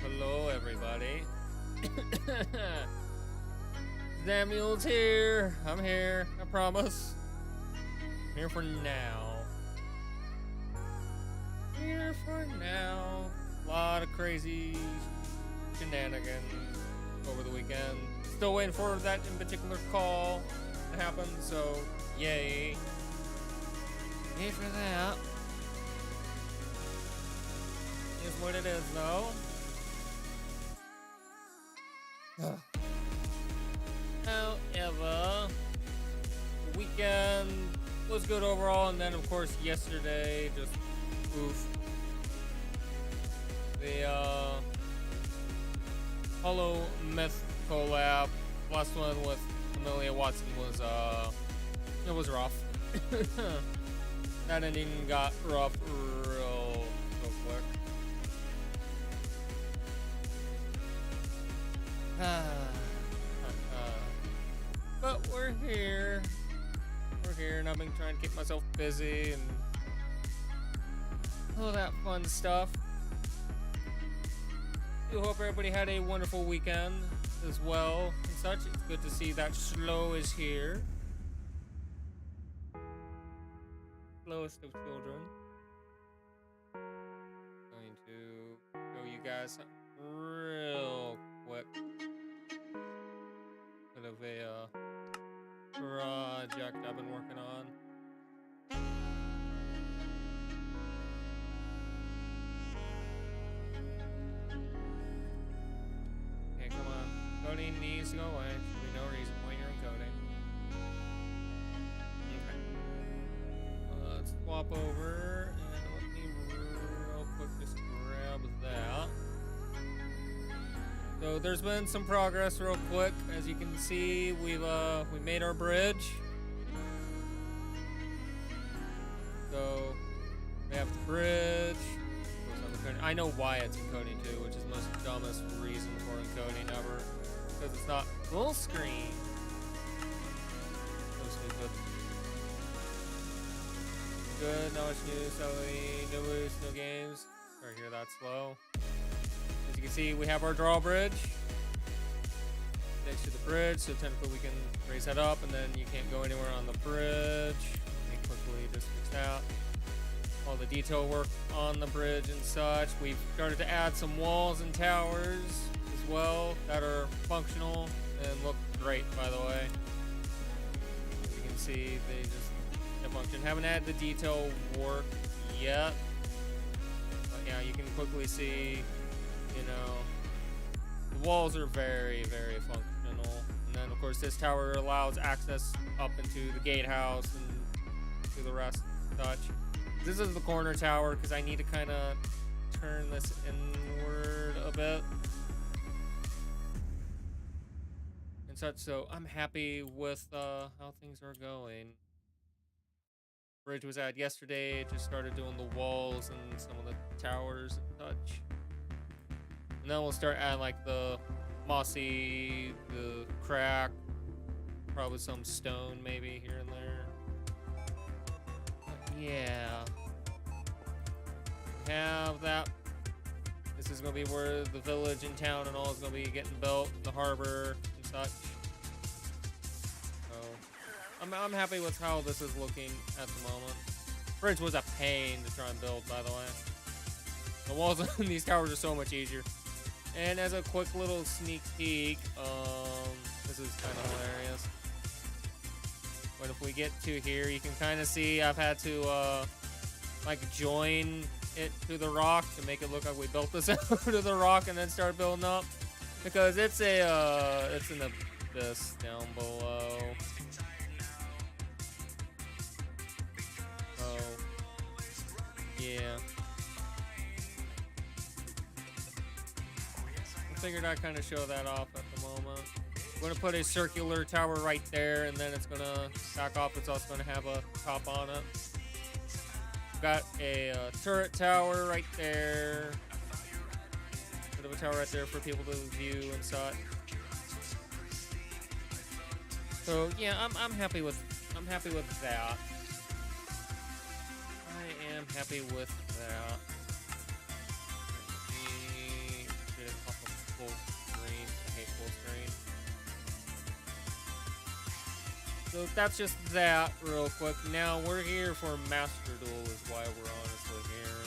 hello, everybody. Zamiel's here. I'm here. I promise. I'm here for now. Here for now. A lot of crazy shenanigans over the weekend. Still waiting for that in particular call to happen, so yay. Yay for that. Is what it is, though. However, the weekend was good overall, and then of course yesterday, just oof. The Hollow Myth collab, last one with Amelia Watson was it was rough. That ending got rough real quick. But we're here. We're here, and I've been trying to keep myself busy and all that fun stuff. I hope everybody had a wonderful weekend as well and such. It's good to see that Slow is here. Slowest of children. Going to show you guys something real quick. Bit of a project I've been working on. Okay, come on. Coding needs to go away. There's no reason why you're encoding. Okay. Let's swap over and let me real quick just grab that. So there's been some progress real quick. As you can see, we made our bridge. So we have the bridge. I know why it's encoding too, which is the most dumbest reason for encoding ever. Because it's not full screen. So stupid. Good, not much news, no boost, no games. Right here, that's slow. As you can see, we have our drawbridge next to the bridge, so technically we can raise that up, and then you can't go anywhere on the bridge. Let me quickly just fix that. All the detail work on the bridge and such. We've started to add some walls and towers as well that are functional and look great, by the way. As you can see, they just function. Haven't added the detail work yet, but yeah, you can quickly see, you know, the walls are very, very functional. And then, of course, this tower allows access up into the gatehouse and to the rest and such. This is the corner tower because I need to kind of turn this inward a bit and such. So I'm happy with how things are going. Bridge was added yesterday. Just started doing the walls and some of the towers and such. And then we'll start adding like the mossy, the crack, probably some stone maybe here and there. But yeah. We have that. This is going to be where the village and town and all is going to be getting built, the harbor and such. So I'm happy with how this is looking at the moment. Bridge was a pain to try and build, by the way. The walls on these towers are so much easier. And as a quick little sneak peek, this is kind of hilarious. But if we get to here, you can kind of see I've had to like join it to the rock to make it look like we built this out of the rock and then start building up, because it's it's an abyss down below. So yeah. Figured I'd kind of show that off at the moment. I'm going to put a circular tower right there, and then it's going to back off. It's also going to have a top on it. Got a turret tower right there. Bit of a tower right there for people to view and such. So yeah, I'm happy with that. I am happy with that. Get it So that's just that real quick. Now we're here for Master Duel is why we're honestly here.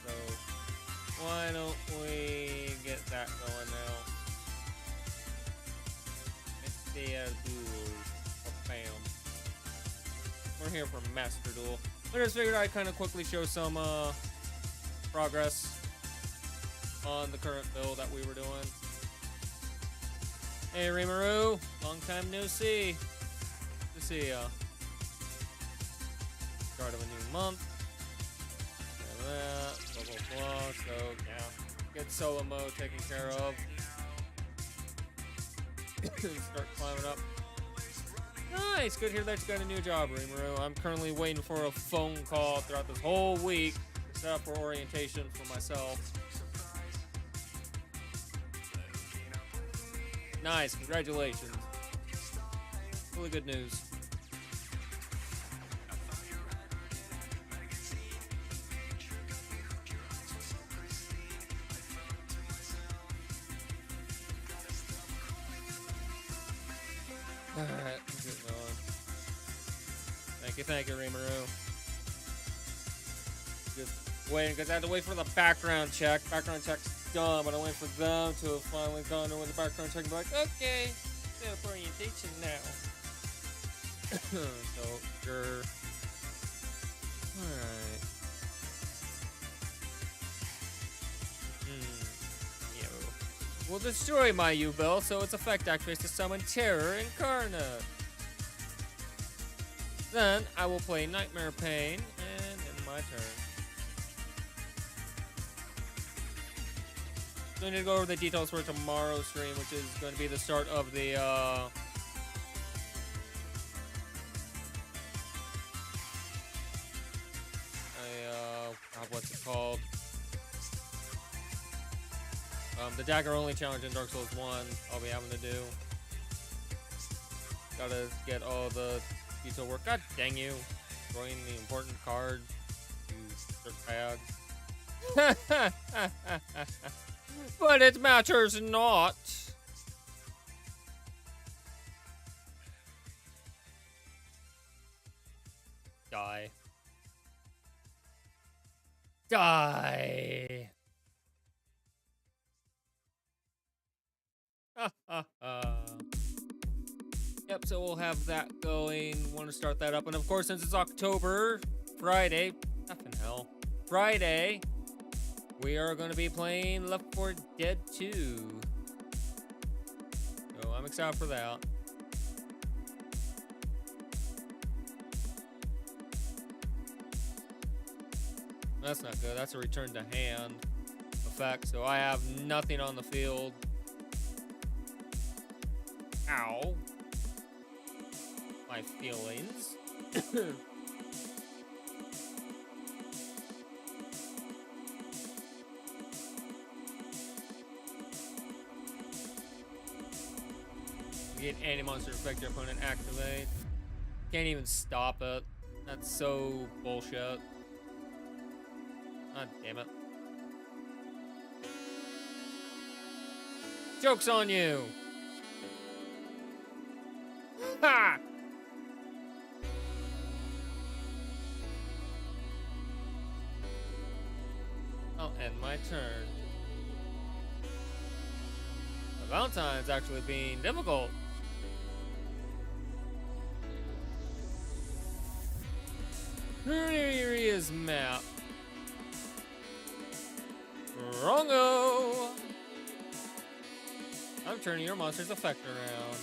So why don't we get that going now? Duels. Bam. We're here for Master Duel. I just figured I'd kind of quickly show some progress on the current build that we were doing. Hey Rimuru, long time no see. Good to see ya. Start of a new month. And that, blah blah blah. So yeah, get solo mode taken care of. Start climbing up. Nice, good to hear that you got a new job, Rimuru. I'm currently waiting for a phone call throughout this whole week to set up for orientation for myself. Nice, congratulations. Really good news. Alright, let's get going. Thank you, Rimuru. Just waiting, because I had to wait for the background check. Background check's done, but I wait for them to have finally gone with the background check and be like, okay, set up orientation now. So, sure. Alright. Will destroy my U-Bell, so its effect activates to summon Terror Incarnate. Then, I will play Nightmare Pain, and end my turn. So I need to go over the details for tomorrow's stream, which is going to be the start of the, what's it called? The dagger only challenge in Dark Souls 1 I'll be having to do. Gotta get all the detail work. God dang you. Throwing the important card. You dirtbag. But it matters not. Die. Die. Yep, so we'll have that going. Want to start that up. And of course, since it's October, Friday, effing hell, Friday, we are going to be playing Left 4 Dead 2. So I'm excited for that. That's not good. That's a return to hand effect. So I have nothing on the field. Ow. My feelings. Get any monster effect your opponent activate. Can't even stop it. That's so bullshit. God damn it. Joke's on you! Ha! I'll end my turn. Valentine's actually being difficult. Here is map. Wrongo! I'm turning your monster's effect around.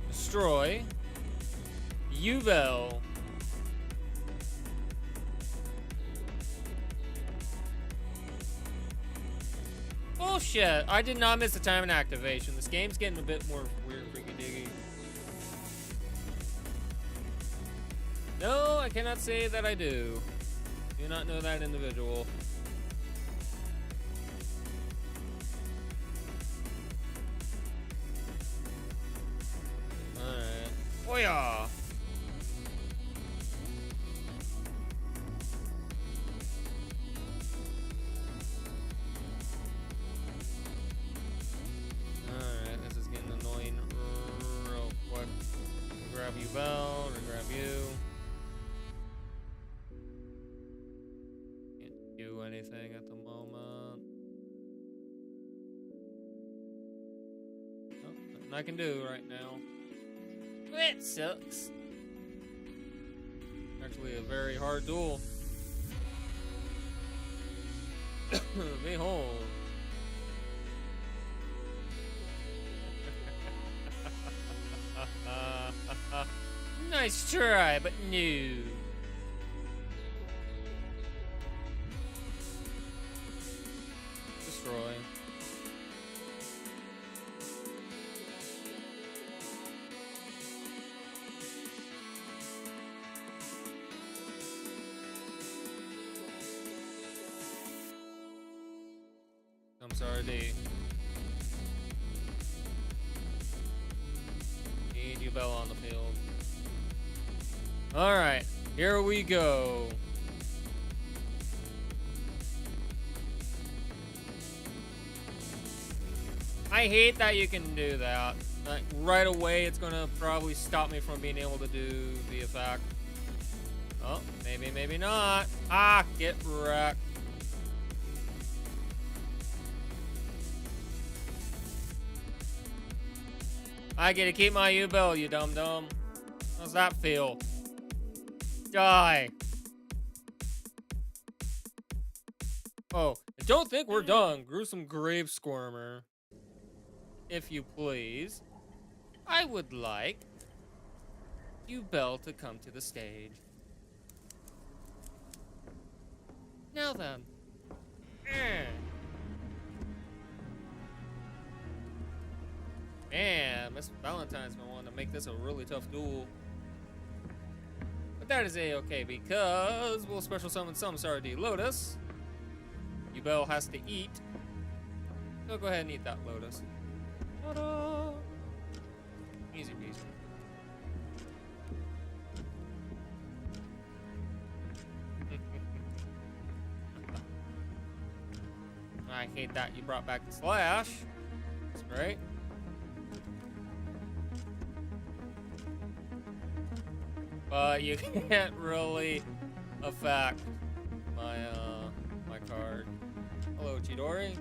Destroy. Duel. Bullshit! I did not miss the time and activation. This game's getting a bit more weird, freaky diggy. No, I cannot say that I do. Do not know that individual. Alright. Oh yeah! Duel, grab you. Can't do anything at the moment. Oh, nothing I can do right now. It sucks. Actually, a very hard duel. Behold. Nice try, but no. Destroy. I'm sorry, D. Need you Bell on the field. Alright, here we go. I hate that you can do that. Like, right away, it's gonna probably stop me from being able to do the effect. Oh, maybe, maybe not. Ah, get wrecked. I get to keep my U-Bell, you dum-dum. How's that feel? Die. Oh, don't think we're done. Gruesome Grave Squirmer. If you please. I would like U-Bell to come to the stage. Now then. Man, Miss Valentine's gonna want to make this a really tough duel. But that is a-okay because we'll special summon some Sardi Lotus. U-Bell has to eat. So go ahead and eat that Lotus. Ta-da! Easy peasy. I hate that you brought back the slash. That's great. But you can't really affect my my card. Hello, Chidori.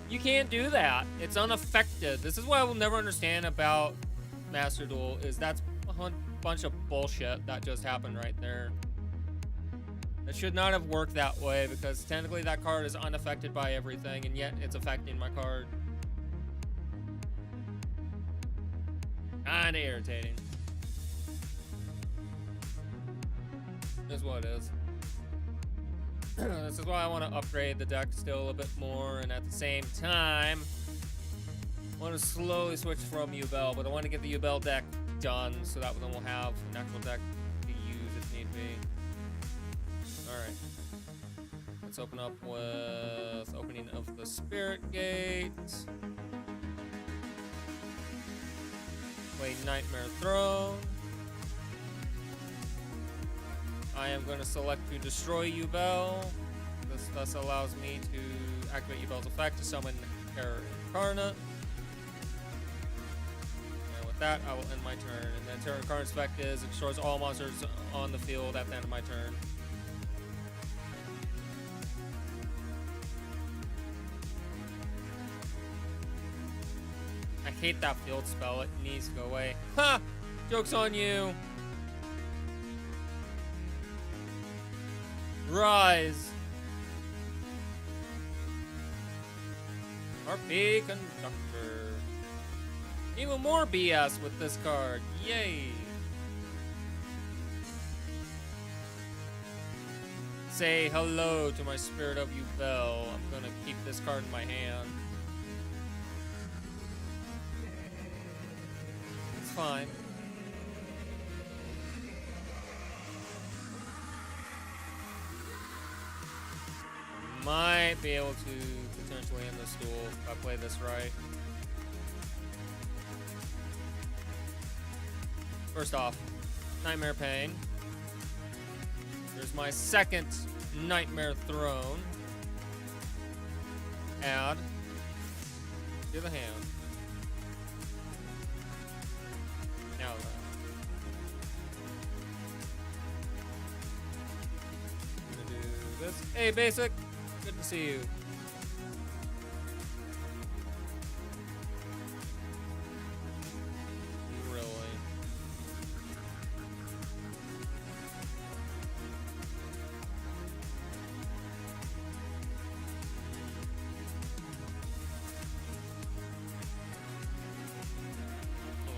You can't do that. It's unaffected. This is what I will never understand about Master Duel, is that's a bunch of bullshit that just happened right there. It should not have worked that way, because technically that card is unaffected by everything, and yet it's affecting my card. Kinda irritating. Is what it is. This is why I want to upgrade the deck still a bit more, and at the same time, I want to slowly switch from U-Bell, but I want to get the U-Bell deck done, so that then we'll have an actual deck to use if need be. Alright. Let's open up with opening of the Spirit Gate. Play Nightmare Throne. I am going to select to destroy U-Bell. This thus allows me to activate U-Bell's effect to summon Terror Incarnate. And with that, I will end my turn. And then Terror Incarnate's effect is it destroys all monsters on the field at the end of my turn. I hate that field spell. It needs to go away. Ha! Joke's on you. Rise. RP Conductor. Even more BS with this card. Yay. Say hello to my Spirit of U-Bell. I'm gonna keep this card in my hand. It's fine. Might be able to potentially end this duel if I play this right. First off, Nightmare Pain. There's my second Nightmare Throne. Add to the hand. Now I'm gonna do this. Hey, Basic. Good to see you. Really?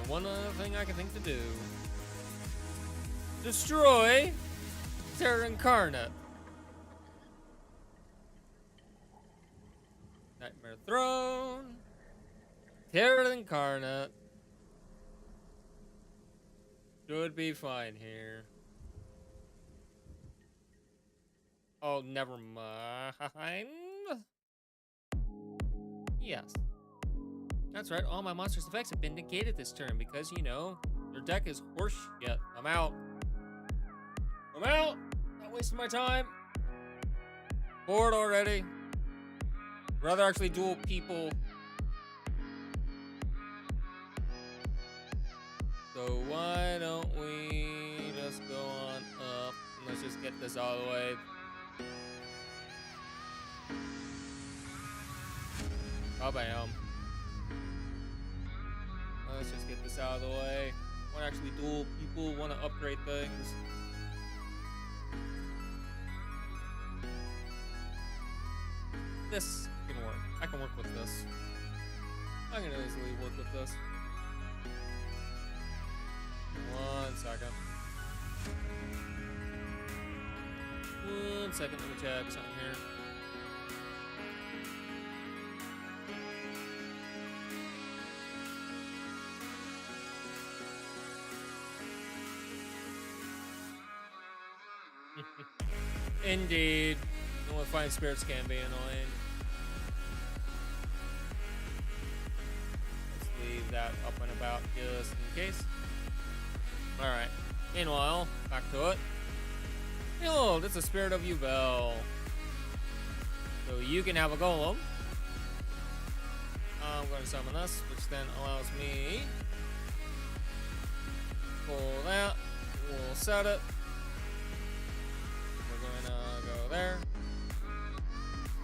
One other thing I can think to do. Destroy Terra Incarnate. Nightmare Throne. Terra Incarnate. Should be fine here. Oh, never mind. Yes. That's right, all my monster's effects have been negated this turn because, you know, your deck is horse shit. I'm out. I'm out! Not wasting my time. Bored already. Rather actually duel people. So why don't we just go on up and let's just get this out of the way. Oh, bam. Let's just get this out of the way. Want to actually duel people, want to upgrade things. This can work. I can work with this. I can easily work with this. 1 second. 1 second, let me check something here. Indeed. You know what, fine spirits can be annoying. Let's leave that up and about just in case. Alright. Meanwhile, back to it. Behold, it's a spirit of Duel. So you can have a golem. I'm going to summon this, which then allows me pull that. We'll set it. Go there.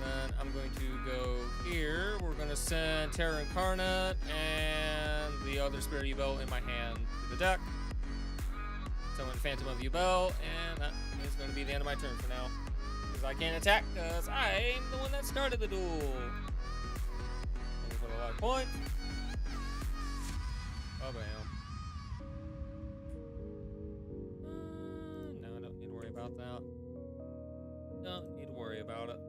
Then I'm going to go here. We're going to send Terra Incarnate and the other Spirit of Duel in my hand to the deck. Summon Phantom of Duel, and that is going to be the end of my turn for now. Because I can't attack, because I'm the one that started the duel. Let me put a life point. Oh, bam. No, I don't need to worry about that. Don't need to worry about it.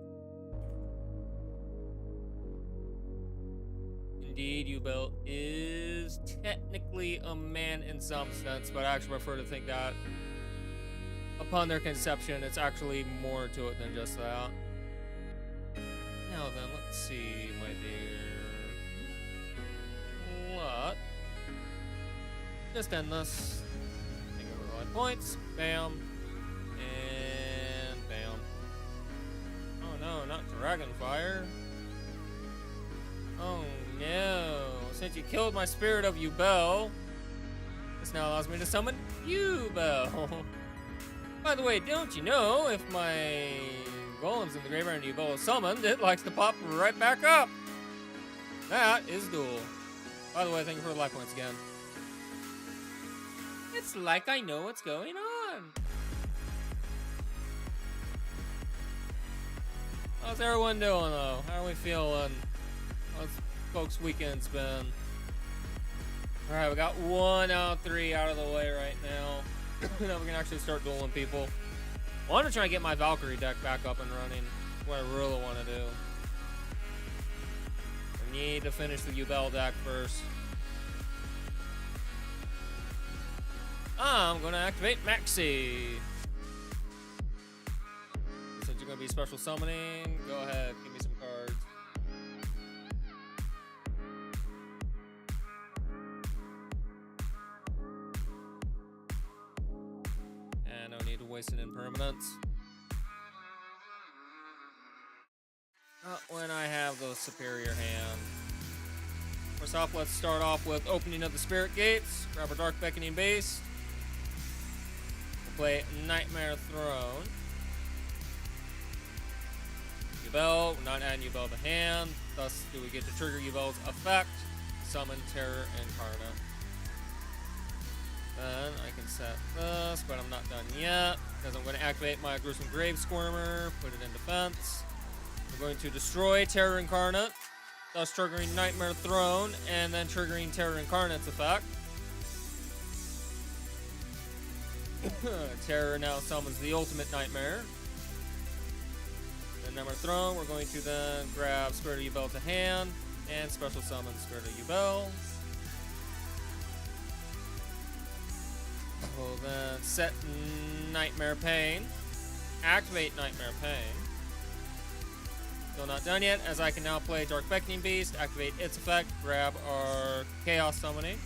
Indeed, Duel is technically a man in some sense, but I actually prefer to think that upon their conception, it's actually more to it than just that. Now then, let's see, my dear. What? Just end this. Take over life points. Bam. And bam. Oh no, not Dragonfire. Oh no. Since you killed my Spirit of Duel, this now allows me to summon Duel. By the way, don't you know, if my golem's in the graveyard and Duel is summoned, it likes to pop right back up. That is Duel. By the way, thank you for the life points again. It's like I know what's going on. How's everyone doing, though? How are we feeling? How's folks' weekend's been? Alright, we got 1 out of 3 out of the way right now. Now we can actually start dueling people. I want to try and get my Valkyrie deck back up and running. That's what I really want to do. I need to finish the Duel deck first. I'm going to activate Maxi. Since you're going to be special summoning, go ahead, give me some cards. And no need to waste an impermanence. have the superior hand. First off, let's start off with opening of the spirit gates. Grab our Dark Beckoning Beast. We'll play Nightmare Throne. Yubel, we're not adding Yubel to hand. Thus, do we get to trigger Yubel's effect? Summon Terror Incarnate. Then I can set this, but I'm not done yet because I'm going to activate my Gruesome Grave Squirmer, put it in defense. We're going to destroy Terror Incarnate, thus triggering Nightmare Throne, and then triggering Terror Incarnate's effect. Terror now summons the ultimate Nightmare. Then Nightmare Throne, we're going to then grab Spirit of Yubel to hand, and special summon Spirit of Yubel. We'll then set Nightmare Pain. Activate Nightmare Pain. Still not done yet, as I can now play Dark Beckoning Beast, activate its effect, grab our Chaos Summoning.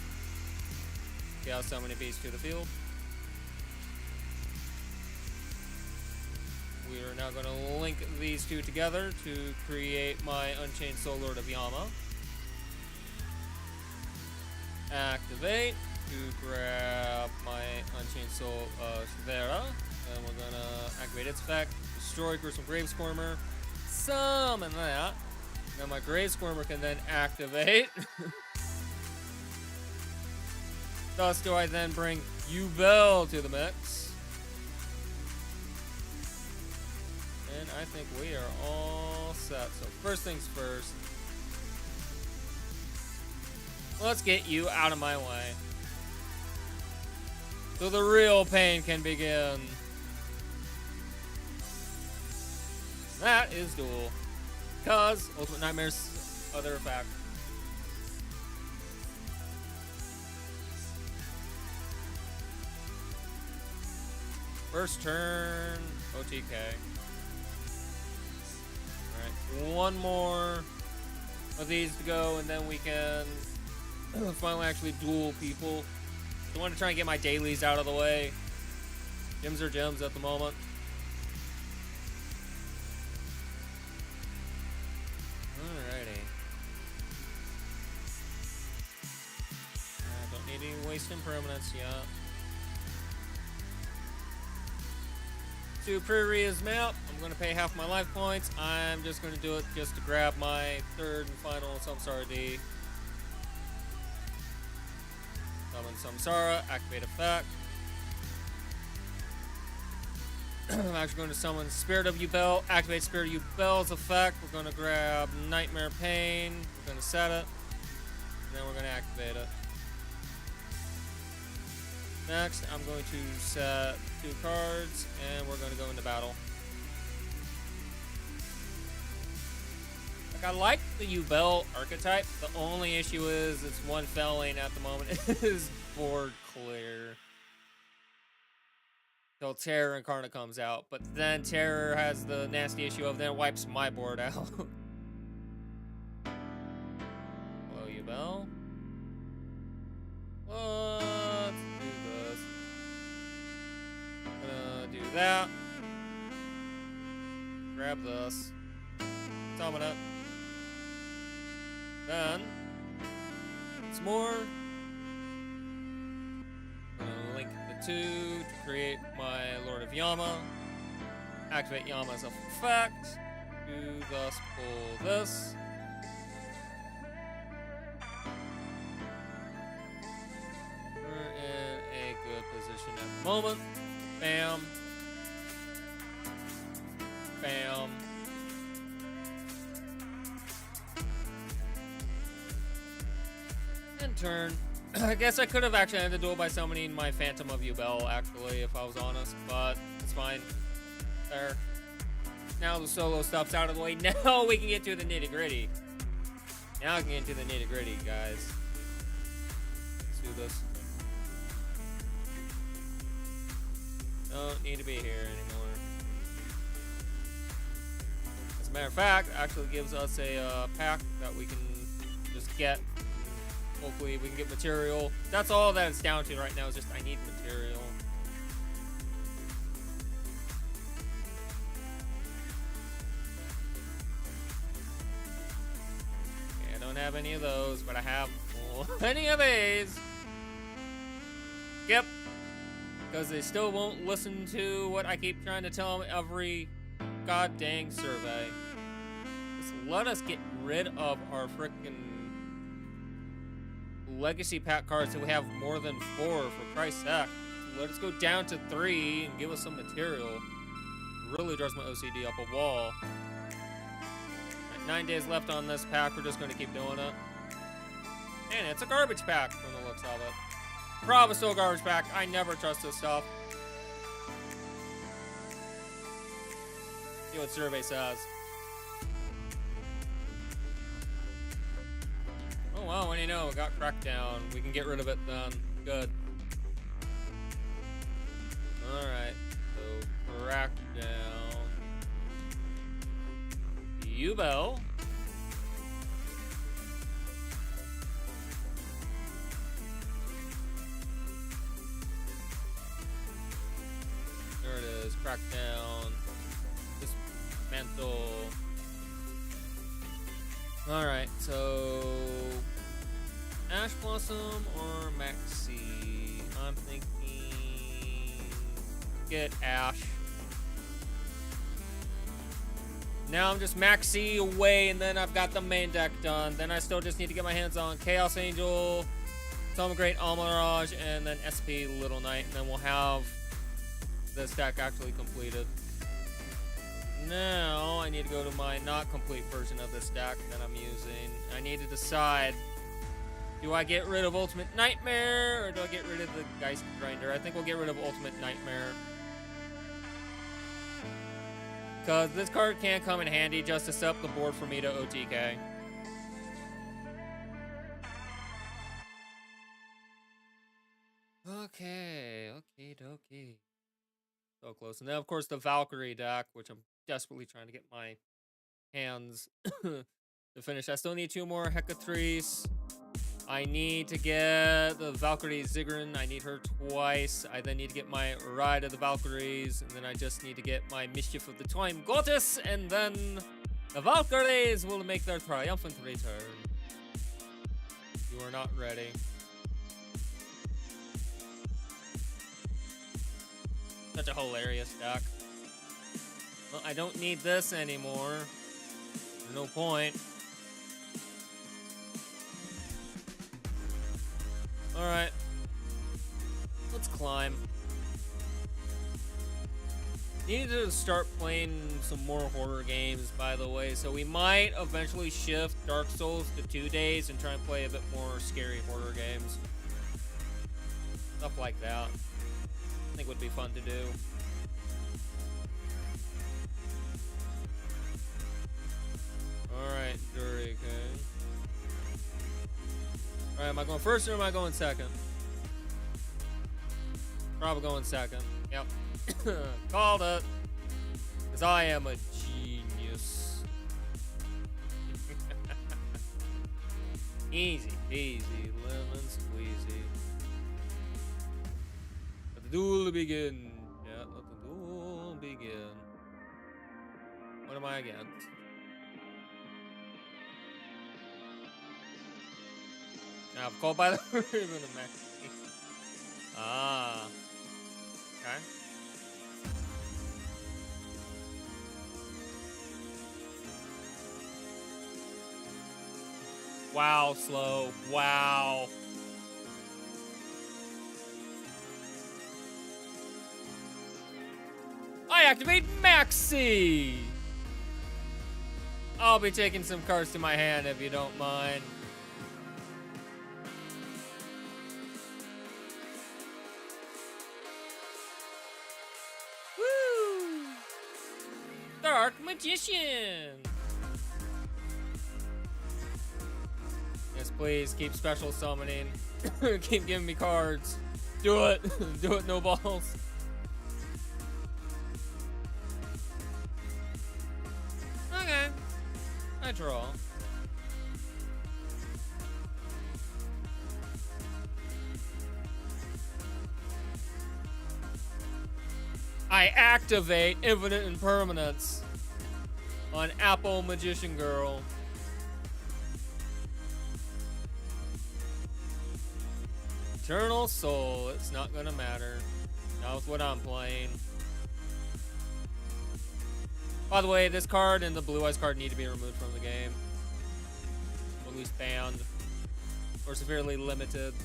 Chaos Summoning Beast to the field. We are now going to link these two together to create my Unchained Soul Lord of Yama. Activate to grab my Unchained Soul Shivera. And we're going to activate its effect, destroy Gruesome Grave Squirmer, summon that. Now my Grave Squirmer can then activate. Thus do I then bring Yubel to the mix. And I think we are all set. So first things first. Let's get you out of my way, so the real pain can begin. That is Duel. Because Ultimate Nightmare's other effect. First turn, OTK. Alright, one more of these to go, and then we can finally actually duel people. I want to try and get my dailies out of the way. Gems are gems at the moment. Alrighty. Don't need any waste impermanence yet. To Prairies map, I'm going to pay half my life points. I'm just going to do it just to grab my third and final Samsara D. Summon Samsara, activate effect. I'm actually going to summon Spirit of Yubel, activate Spirit of Yubel's effect. We're going to grab Nightmare Pain, we're going to set it, and then we're going to activate it. Next, I'm going to set 2 cards, and we're going to go into battle. Like, I like the Yubel archetype. The only issue is it's one felling at the moment. It is board clear till Terror Incarnate comes out, but then Terror has the nasty issue of then wipes my board out. Hello, Yubel. Let's do this. I'm gonna do that. Grab this. Summon it. Then, once more, I'm gonna link the two to create my Lord of Yama. Activate Yama's effect. Do thus pull this. We're in a good position at the moment. Bam. Bam. And turn. I guess I could have actually ended the duel by summoning my Phantom of Yubel, actually, if I was honest, but it's fine. There. Now the solo stuff's out of the way. Now we can get to the nitty-gritty. Now I can get into the nitty-gritty, guys. Let's do this. Don't need to be here anymore. As a matter of fact, it actually gives us a pack that we can just get. Hopefully we can get material. That's all that it's down to right now, is just I need material. have any of those, but I have plenty of these. Yep. Because they still won't listen to what I keep trying to tell them every god dang survey. Just let us get rid of our frickin' legacy pack cards so we have more than 4, for Christ's sake. Let us go down to 3 and give us some material. Really drives my OCD up a wall. Right, 9 days left on this pack. We're just going to keep doing it. And it's a garbage pack from the looks of it. Probably still a garbage pack. I never trust this stuff. See what survey says. Oh, well, what do you know? It got cracked down. We can get rid of it then. Good. Alright. So, crack down. Duel. There it is. Crack down. Dismantle. Alright, so Ash Blossom or Maxi? I'm thinking get Ash. Now I'm just Maxi away, and then I've got the main deck done. Then I still just need to get my hands on Chaos Angel, Tome Great Almirage, and then SP Little Knight, and then we'll have this deck actually completed. Now I need to go to my not complete version of this deck that I'm using. I need to decide, do I get rid of Ultimate Nightmare or do I get rid of the Geist Grinder? I think we'll get rid of Ultimate Nightmare, because this card can come in handy just to set up the board for me to OTK. Okay, okie. So close. And then, of course, the Valkyrie deck, which I'm desperately trying to get my hands to finish. I still need 2 more Hecatrice. I need to get the Valkyrie Ziggurin. I need her twice. I then need to get my Ride of the Valkyries. And then I just need to get my Mischief of the Time Goddess. And then the Valkyries will make their triumphant return. You are not ready. Such a hilarious deck. Well, I don't need this anymore. There's no point. Alright. Let's climb. Need to start playing some more horror games, by the way. So we might eventually shift Dark Souls to 2 days and try and play a bit more scary horror games. Stuff like that. I think would be fun to do. Alright, Dury, okay. Alright, am I going first or am I going second? Probably going second. Yep. Called it. Because I am a genius. Easy peasy, lemon squeezy. Let the duel begin. Yeah, let the duel begin. What am I against? Now, called by the ribbon of Maxi. Ah. Okay. Wow, slow. Wow. I activate Maxi! I'll be taking some cards to my hand if you don't mind. Woo! Dark Magician! Yes, please, keep special summoning. Keep giving me cards. Do it. Do it, no balls. Okay. I draw. I activate Infinite Impermanence on Apple Magician Girl. Eternal Soul. It's not gonna matter. Not with what I'm playing. By the way, this card and the Blue Eyes card need to be removed from the game. Or at least banned. Or severely limited.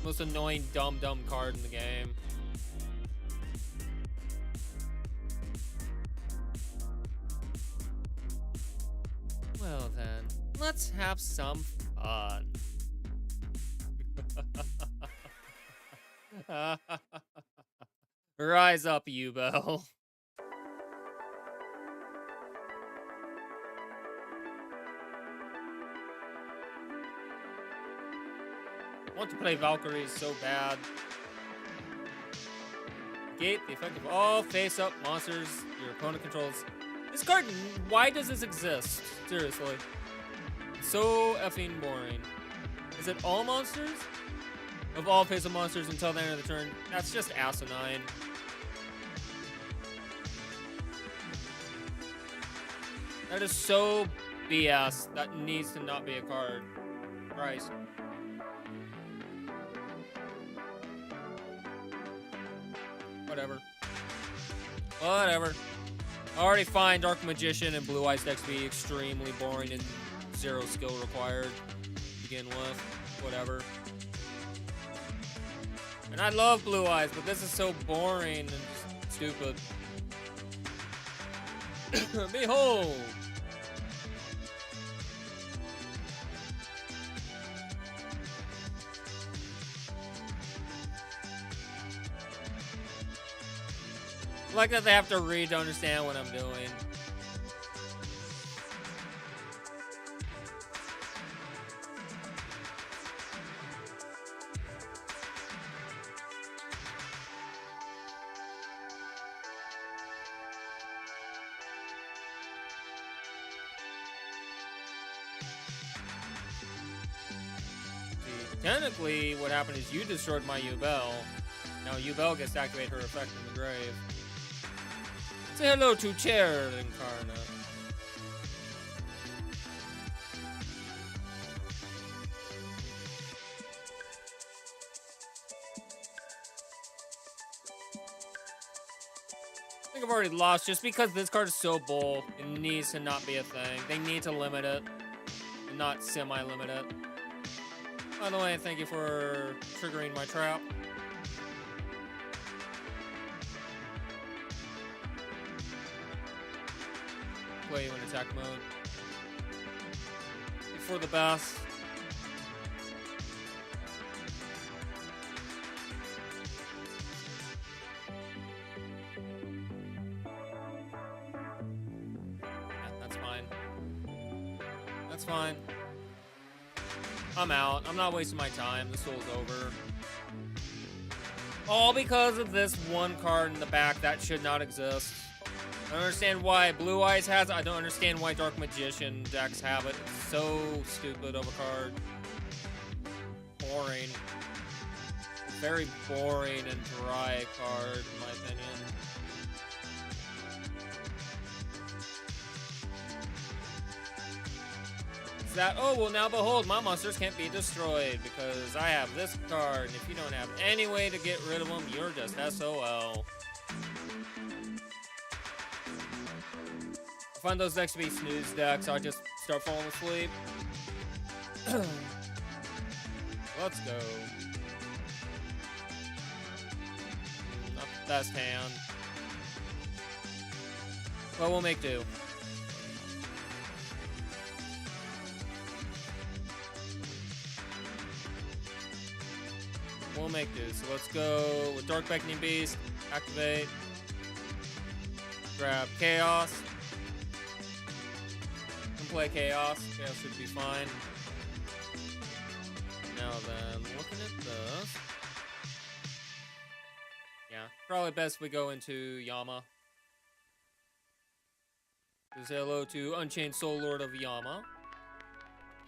Most annoying, dumb card in the game. Well then, let's have some fun. Rise up, Duel. I want to play Valkyries so bad. Gate the effect of all face-up monsters your opponent controls. This card, why does this exist? Seriously. So effing boring. Is it all monsters? Of all face-up monsters until the end of the turn? That's just asinine. That is so BS. That needs to not be a card. Christ. Whatever. Whatever. I already find Dark Magician and Blue Eyes decks to be extremely boring and zero skill required to begin with. Whatever. And I love Blue Eyes, but this is so boring and just stupid. Behold! I like that they have to read to understand what I'm doing. See, technically, what happened is you destroyed my Duel. Now Duel gets to activate her effect in the grave. Say hello to Chair Incarnate. I think I've already lost just because this card is so bull. It needs to not be a thing. They need to limit it and not semi-limit it. By the way, thank you for triggering my trap. Play you in attack mode. For the best. Yeah, that's fine. That's fine. I'm out. I'm not wasting my time. This duel's over. All because of this one card in the back that should not exist. I don't understand why Blue Eyes has it. I don't understand why Dark Magician decks have it. It's so stupid of a card. Boring. Very boring and dry card, in my opinion. Is that, oh, well now behold, my monsters can't be destroyed because I have this card. And if you don't have any way to get rid of them, you're just SOL. I find those decks to be snooze decks, so I just start falling asleep. Let's go. Not the best hand. Well, we'll make do. We'll make do. So let's go with Dark Beckoning Beast. Activate. Grab Chaos. Play Chaos. Chaos should be fine. Now then, looking at this. Yeah, probably best we go into Yama. Say hello to Unchained Soul Lord of Yama.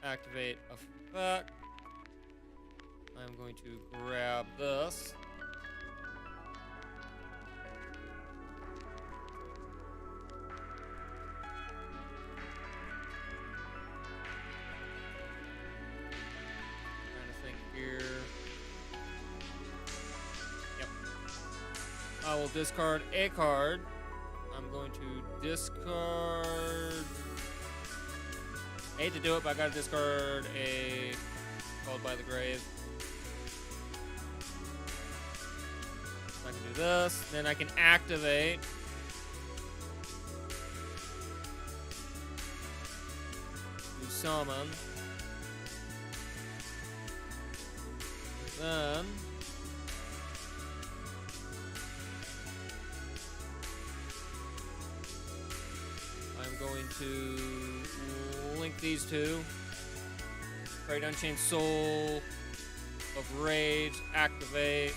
Activate effect. I'm going to grab this. discard a card. I'm going to discard... I hate to do it, but I gotta discard a Called by the Grave. I can do this, then I can activate. Do summon. Then I'm going to link these two. Create Unchained Soul of Rage, activate.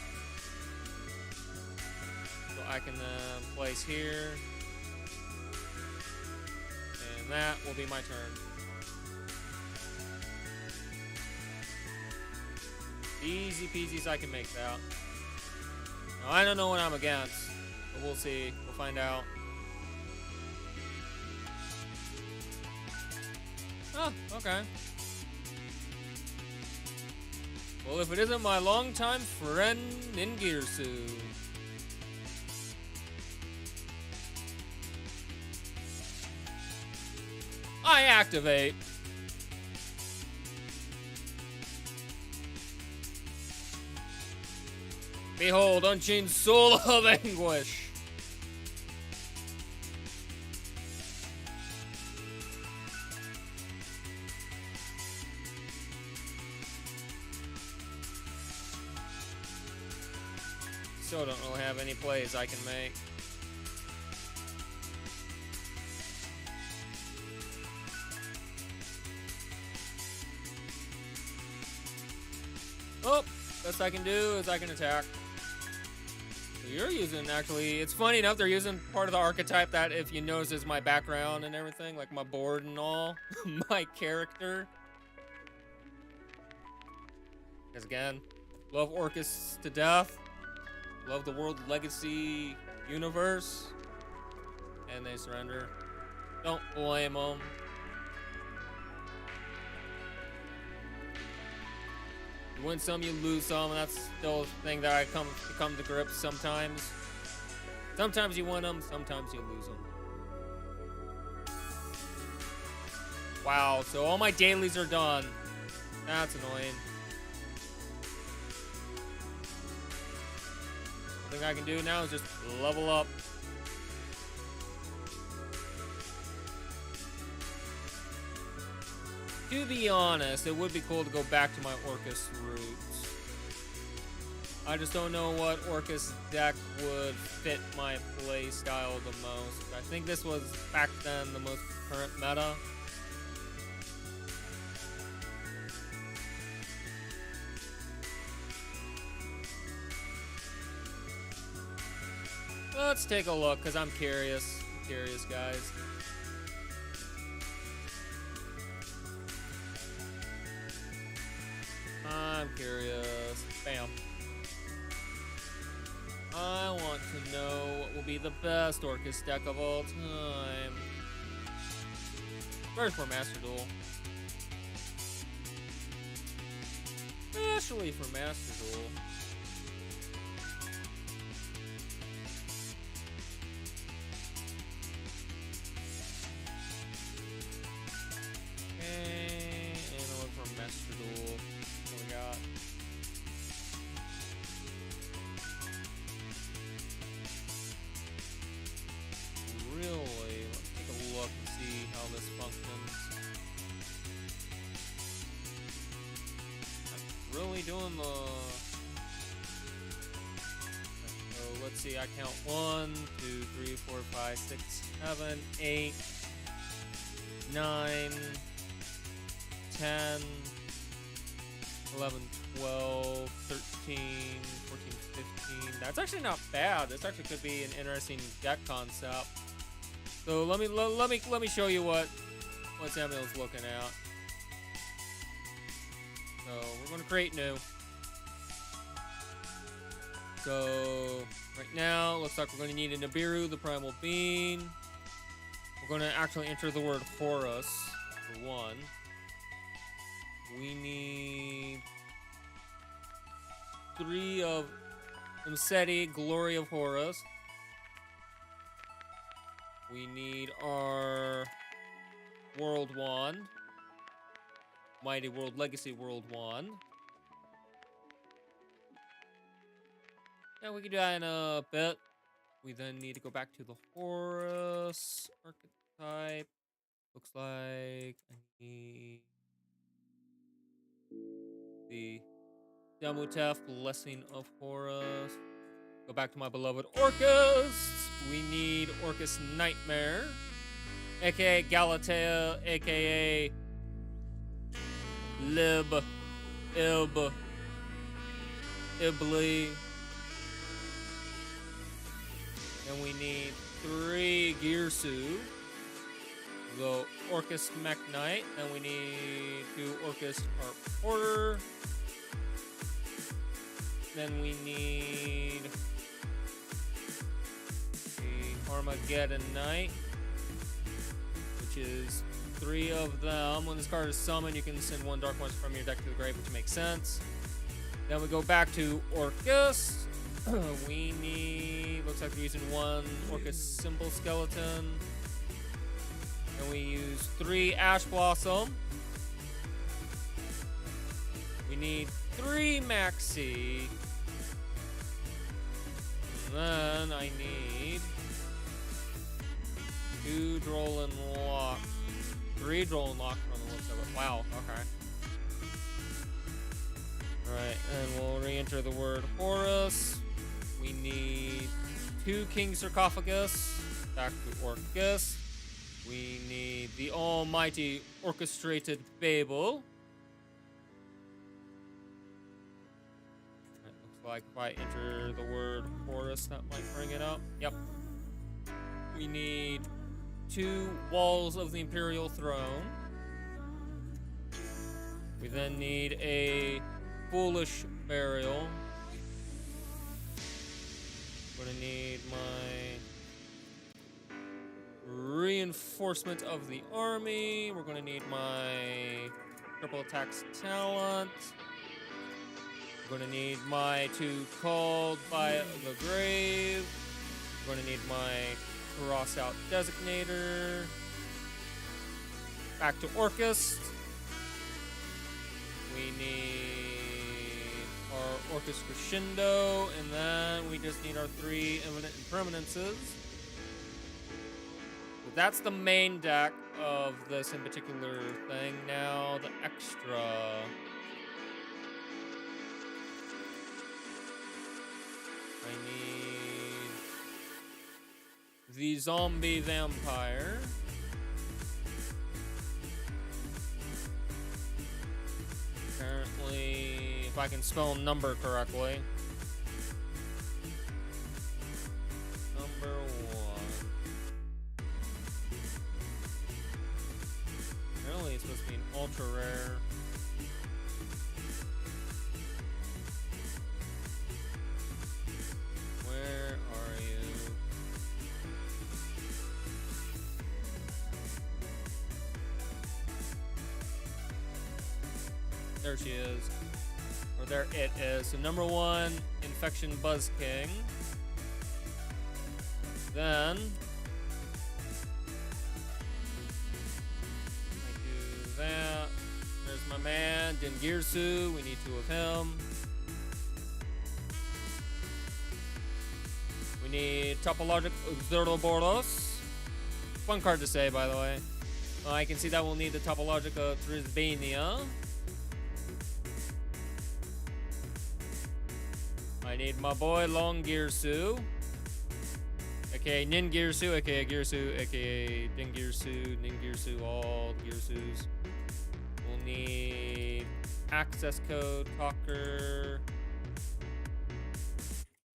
So I can place here. And that will be my turn. Easy peasy as I can make that. Now, I don't know what I'm against, but we'll see. We'll find out. Oh, okay. Well, if it isn't my longtime friend in Girsu. I activate. Behold, Unchained Soul of Anguish. Still don't really have any plays I can make. Oh, best I can do is I can attack. So you're using, actually, it's funny enough, they're using part of the archetype that, if you notice, is my background and everything, like my board and all, my character. Because again, love Orcus to death. Love the World Legacy universe. And they surrender. Don't blame them. You win some, you lose some, and that's still a thing that I come to grips sometimes. Sometimes you win them, sometimes you lose them. Wow, so all my dailies are done. That's annoying. The thing I can do now is just level up. To be honest, it would be cool to go back to my Orcus roots. I just don't know what Orcus deck would fit my play style the most. I think this was, back then, the most current meta. Let's take a look, because I'm curious. I'm curious, guys. I'm curious. Bam. I want to know what will be the best Orcus deck of all time. First for Master Duel. Especially for Master Duel. Okay, and I'll look for Master Duel. What we got? Really? Let's take a look and see how this functions. I'm really doing the... So let's see, I count 1, 2, 3, 4, 5, 6, 7, 8, 9, 10, 11, 12, 13, 14, 15. That's actually not bad. This actually could be an interesting deck concept. So let me show you what Zamiel's looking at. So we're going to create new. So right now, looks like we're going to need a Nibiru, the Primal Being. We're going to actually enter the word Horus for 1. We need 3 of Umseti, Glory of Horus. We need our World Wand. Mighty World Legacy World Wand. Yeah, we can do that in a bit. We then need to go back to the Horus archetype. Looks like I need the Damutef, Blessing of Horus. Go back to my beloved Orcus. We need Orcus Nightmare, aka Galatea, aka Lib, Ib, Ibli. And we need 3 Girsu. Go Orcus Mech Knight. Then we need 2 Orcus Art Porter. Then we need the Armageddon Knight, which is 3 of them. When this card is summoned, you can send 1 Dark Ones from your deck to the grave, which makes sense. Then we go back to Orcus. We need, looks like we're using 1 Orcus Symbol Skeleton. And we use 3 Ash Blossom. We need 3 Maxi. And then I need 2 Droll and Lock. 3 Droll and Lock from the looks of it. Wow, okay. Alright, and we'll re-enter the word Horus. We need 2 King Sarcophagus. Back to Orcus. We need the almighty Orchestrated Babel. It looks like if I enter the word Horus, that might bring it up. Yep. We need 2 Walls of the Imperial Throne. We then need a Foolish Burial. I'm gonna need my Reinforcement of the Army. We're gonna need my Triple Attacks Talent. We're gonna need my 2 Called by the Grave. We're gonna need my Cross Out Designator. Back to Orcus. We need our Orcus Crescendo, and then we just need our 3 Imminent Impermanences. That's the main deck of this in particular thing. Now, the extra. I need the Zombie Vampire. Apparently, if I can spell number correctly. Number 1. Apparently, it's supposed to be an ultra rare. Where are you? There she is. Or there it is. So number 1, Infection Buzz King. Then I do that. There's my man, Dengirsu. We need 2 of him. We need Topologic Xerdoboros. Fun card to say, by the way. I can see that we'll need the Topologica Trisbania. I need my boy Longirsu, aka Ningirsu, aka Girsu, aka Dingirsu, Ningirsu, all Girsus. We'll need Access Code Talker.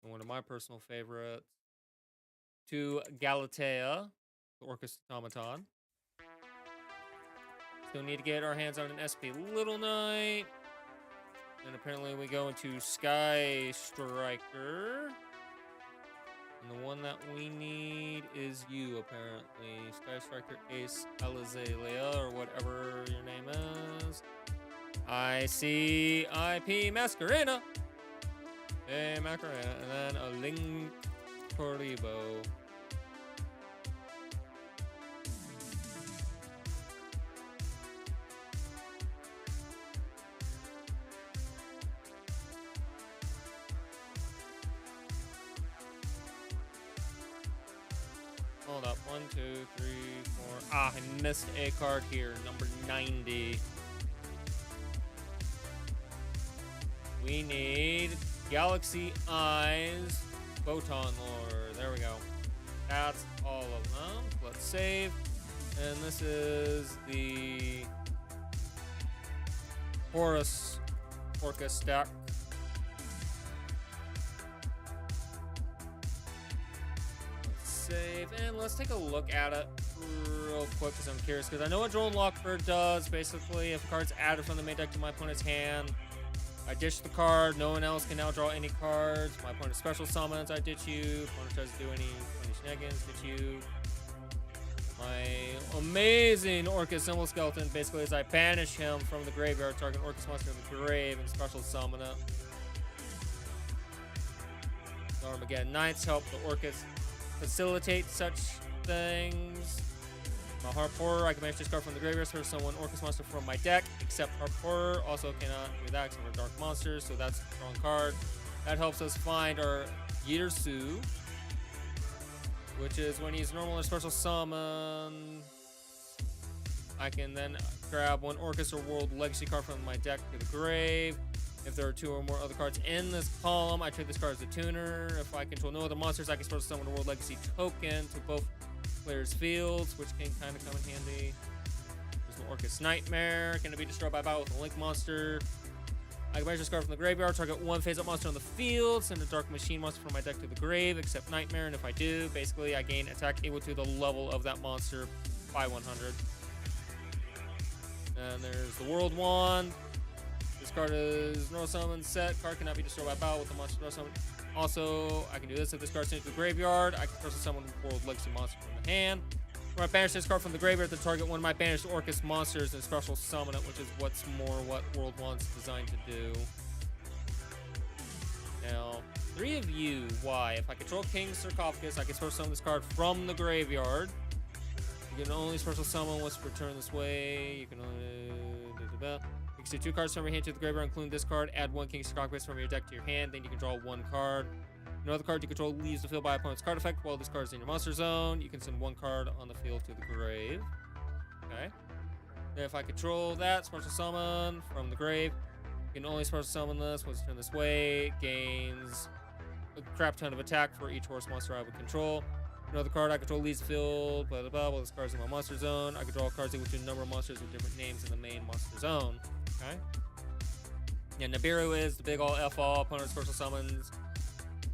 And one of my personal favorites, 2 Galatea, the Orcus Automaton. Still need to get our hands on an SP Little Knight. And apparently we go into Sky Striker. And the one that we need is you, apparently. Sky Striker Ace Alizalia, or whatever your name is. I see IP Masquerena. Hey, Macarena. And then a Ling Corribo. hold up. 1, 2, 3, 4. Ah, I missed a card here. Number 90. We need Galaxy Eyes, Photon Lore. There we go. That's all of them. Let's save. And this is the Horus Orcus deck. Let's save. And let's take a look at it real quick because I'm curious. Because I know what Drone Lockbird does. Basically, if a card's added from the main deck to my opponent's hand, I ditch the card. No one else can now draw any cards. My opponent special summons. I ditch you. Opponent tries to do any shenanigans. Ditch you. My amazing Orcus Symbol Skeleton basically is I banish him from the graveyard, target Orcus monster in the grave, and special summon it. Armageddon Knights help the Orcus facilitate such things. My Harp Horror, I can banish this card from the graveyard for someone Orcus monster from my deck, except Harp Horror. Also cannot do that except for Dark Monsters, so that's a strong card. That helps us find our Yirsu, which is when he's normal or special summon. I can then grab one Orcus or World Legacy card from my deck to the grave. If there are 2 or more other cards in this column, I treat this card as a tuner. If I control no other monsters, I can special summon a World Legacy token to both players' fields, which can kind of come in handy. There's an Orcus Nightmare, can be destroyed by battle with a Link monster. I can banish this card from the graveyard, target one face-up monster on the field, send a Dark Machine monster from my deck to the grave, except Nightmare, and if I do, basically I gain attack equal to the level of that monster by 100. And there's the World Wand. This card is normal summon set. Card cannot be destroyed by battle with the monster normal summon. Also, I can do this if this card's sent to the graveyard. I can special summon World Legacy monster from the hand. When I banish this card from the graveyard, to target one of my banished Orcus monsters and special summon it, which is what's more what World Wand's designed to do. Now, 3 of you, why? If I control King Sarcophagus, I can special summon this card from the graveyard. You can only special summon once per turn this way. You can only... You can see 2 cards from your hand to the graveyard, including this card. Add 1 King Sarcophagus from your deck to your hand. Then you can draw 1 card. No other card you control leaves the field by opponent's card effect. While this card is in your monster zone, you can send 1 card on the field to the grave. Okay. Then if I control that, special summon from the grave. You can only special summon this once you turn this way. It gains a crap ton of attack for each horse monster I would control. Another card I control leaves the field, blah, blah, blah. While this card's in my monster zone, I can draw cards equal to a number of monsters with different names in the main monster zone. Okay. Yeah, Nibiru is the big all F-all. Opponent special summons.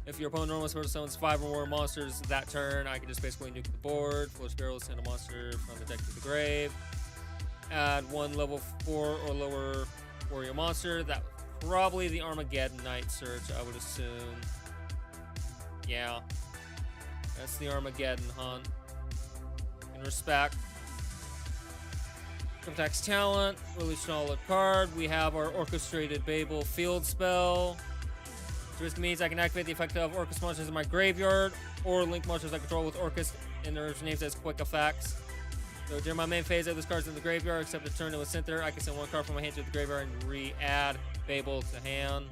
If your opponent normally special summons 5 or more monsters that turn, I can just basically nuke the board. Foolish Barrel, send a monster from the deck to the grave. Add 1 level 4 or lower warrior monster. That was probably the Armageddon Knight search, I would assume. Yeah. That's the Armageddon hunt. In respect. Attacks talent, really solid card. We have our Orchestrated Babel field spell. Which means I can activate the effect of Orcus monsters in my graveyard, or link monsters I control with Orcus and their names as quick effects. So during my main phase, if this card's in the graveyard, except the turn it was sent there, I can send 1 card from my hand to the graveyard and re-add Babel to hand.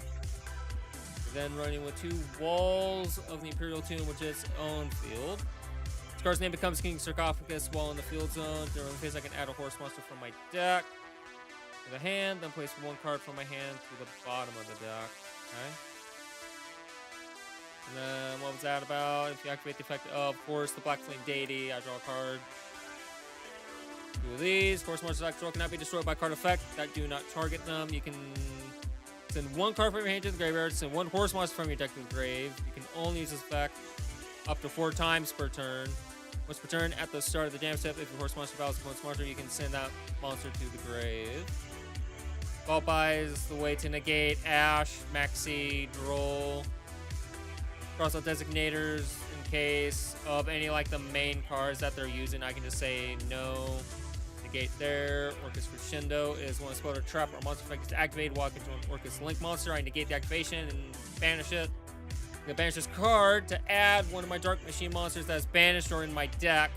Then running with 2 walls of the Imperial Tomb, which is its own field. This card's name becomes King Sarcophagus while in the field zone. During the phase, I can add a horse monster from my deck to the hand, then place 1 card from my hand to the bottom of the deck. Okay. And then what was that about? If you activate the effect of Horus, the Black Flame Deity, I draw a card. 2 of these. Horse monsters I control cannot be destroyed by card effect that do not target them. You can send 1 card from your hand to the graveyard, send 1 horse monster from your deck to the grave. You can only use this effect up to 4 times per turn. Once per turn, at the start of the damage step, if your horse monster battles opponent's monster, you can send that monster to the grave. Vault buys the way to negate Ash, Maxi, Droll. Cross out designators in case of any like the main cards that they're using. I can just say no. Negate there. Orcus Crescendo is when a spell or trap or monster effect is activated while I control an Orcus Link monster. I negate the activation and banish it. I'm gonna banish this card to add 1 of my Dark Machine monsters that's banished or in my deck.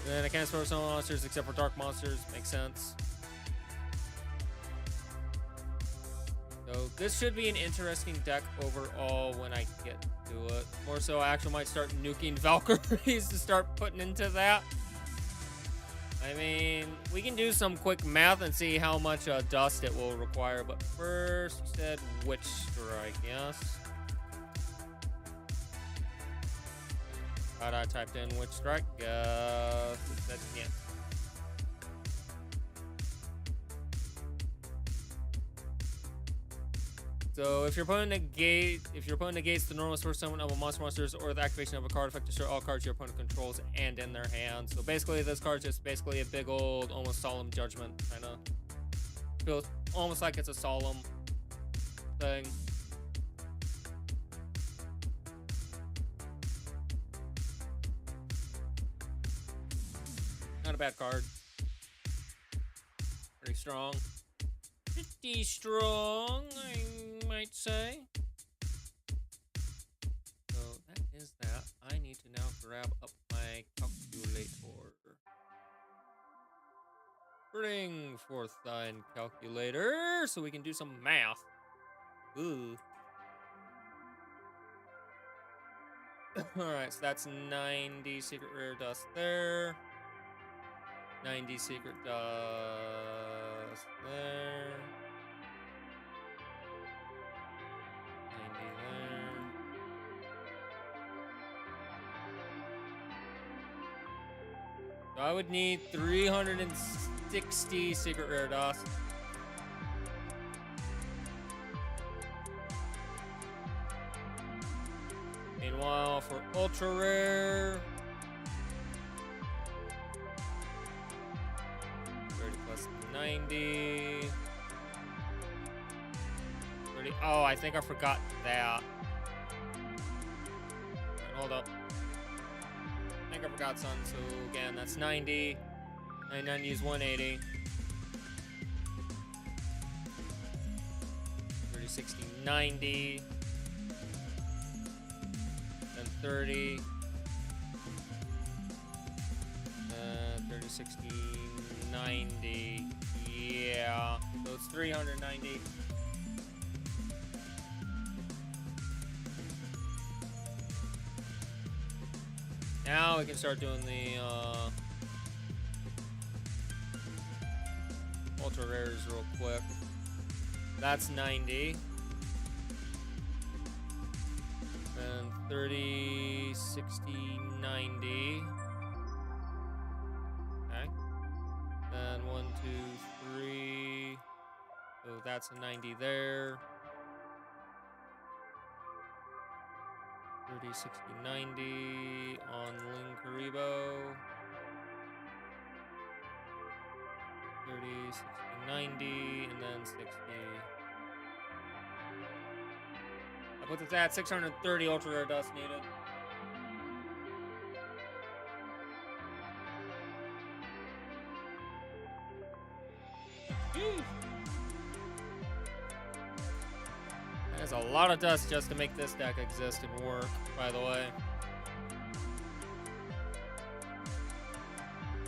And then I can't spell some monsters except for Dark monsters. Makes sense. So this should be an interesting deck overall when I get do it. More so, I actually might start nuking Valkyries to start putting into that. I mean, we can do some quick math and see how much dust it will require. But first, you said Witch Strike, yes? I typed in Witch Strike. It said yes. So if your opponent negates the normal source summon of a monsters or the activation of a card effect, destroy all cards your opponent controls and in their hands. So basically, this card's just basically a big old, almost solemn judgment, kind of. Feels almost like it's a solemn thing. Not a bad card. Pretty strong. Pretty strong, I might say. So that is that. I need to now grab up my calculator. Bring forth thine calculator so we can do some math. Ooh. Alright, so that's 90 secret rare dust there. 90 secret dust there. 90 there. So I would need 360 secret rare dust. Meanwhile, for ultra rare, 30 plus 90. 30. Oh, I think I forgot that. Right, hold up. I think I forgot something. So again, that's 90. 99 is 180. 30, 60, 90. Then 30. 30, 60, 90. Yeah. So it's 390. Now we can start doing the ultra rares real quick. That's 90. And 30, 60, 90. Okay. Then 1, 2, 3. So that's a 90 there. 30, 60, 90 on Ling Karibo. 30, 60, 90, and then 60. I put this at 630 ultra rare dust needed. There's a lot of dust just to make this deck exist and work, by the way.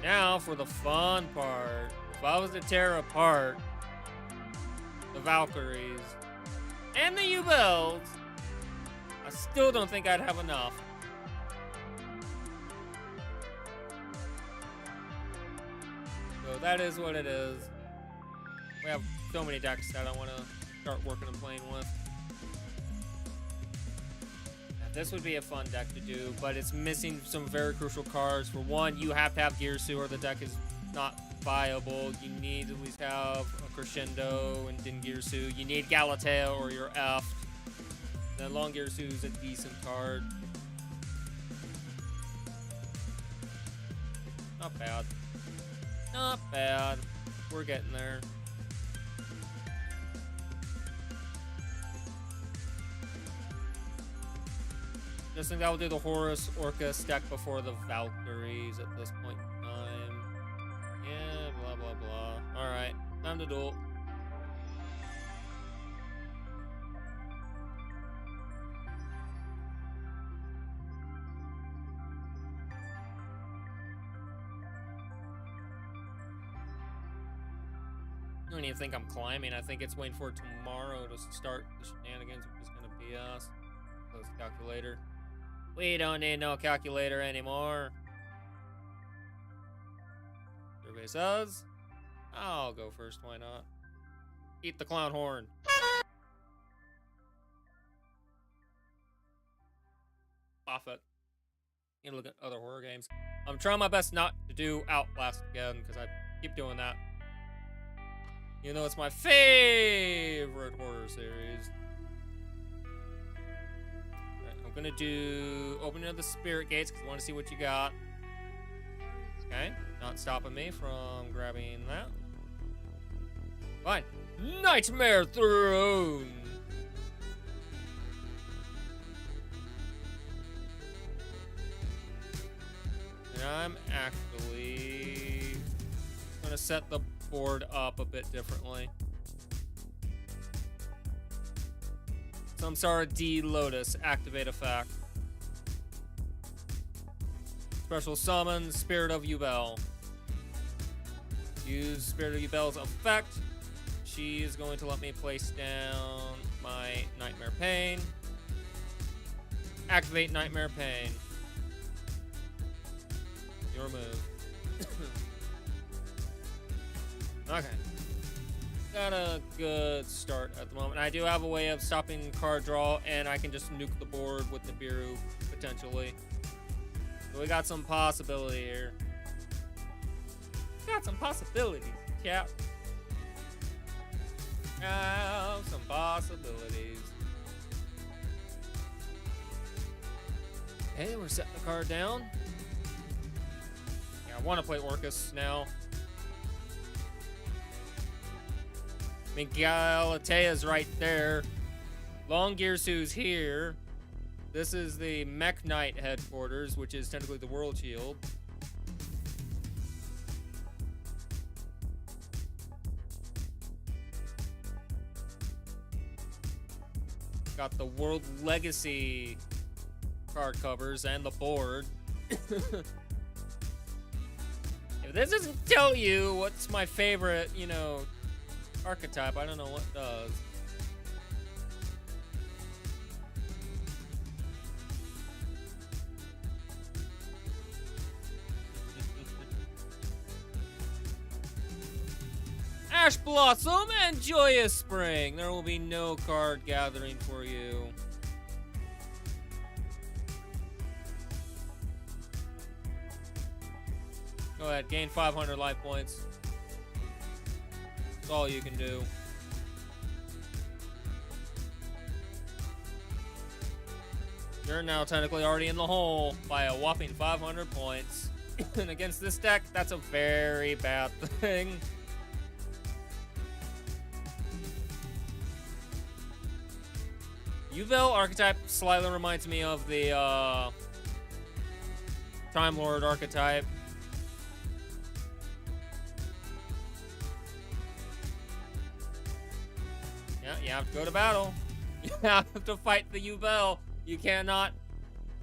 Now for the fun part. If I was to tear apart the Valkyries and the Duels, I still don't think I'd have enough. So that is what it is. We have so many decks that I want to start working and playing with. This would be a fun deck to do, but it's missing some very crucial cards. For one, you have to have Girsu or the deck is not viable. You need to at least have a Crescendo and then Girsu. You need Galatea or you're effed. Then Long Girsu is a decent card. Not bad. Not bad. We're getting there. Just think I'll do the Horus Orcus deck before the Valkyries at this point in time. Yeah, blah, blah, blah. Alright, time to duel. I don't even think I'm climbing. I think it's waiting for tomorrow to start the shenanigans, which is going to be us. close the calculator. We don't need no calculator anymore. Everybody says, I'll go first, why not? Eat the clown horn. Off it. You know, look at other horror games. I'm trying my best not to do Outlast again, because I keep doing that. You know, it's my favorite horror series. Alright, I'm gonna do Opening of the Spirit Gates, because I want to see what you got. Okay, not stopping me from grabbing that. Fine. Nightmare Throne! And I'm actually gonna set the board up a bit differently. Samsara D Lotus, activate effect. Special summon Spirit of Yubel. Use Spirit of Yubel's effect. She is going to let me place down my Nightmare Pain. Activate Nightmare Pain. Your move. Okay. Got a good start at the moment. I do have a way of stopping card draw, and I can just nuke the board with Nibiru, potentially. So we got some possibility here. Got some possibilities, chat. Have some possibilities. Okay, we're setting the card down. Yeah, I want to play Orcus now. I mean, Galatea's right there. Long Gearsu's here. This is the Mech Knight headquarters, which is technically the World Shield. Got the World Legacy card covers and the board. If this doesn't tell you what's my favorite, you know, archetype, I don't know what does. Ash Blossom and Joyous Spring. There will be no card gathering for you. Go ahead, gain 500 life points. That's all you can do. You're now technically already in the hole by a whopping 500 points. And against this deck, that's a very bad thing. Yubel archetype slightly reminds me of the Time Lord archetype. Yeah, you have to go to battle. You have to fight the Yubel. You cannot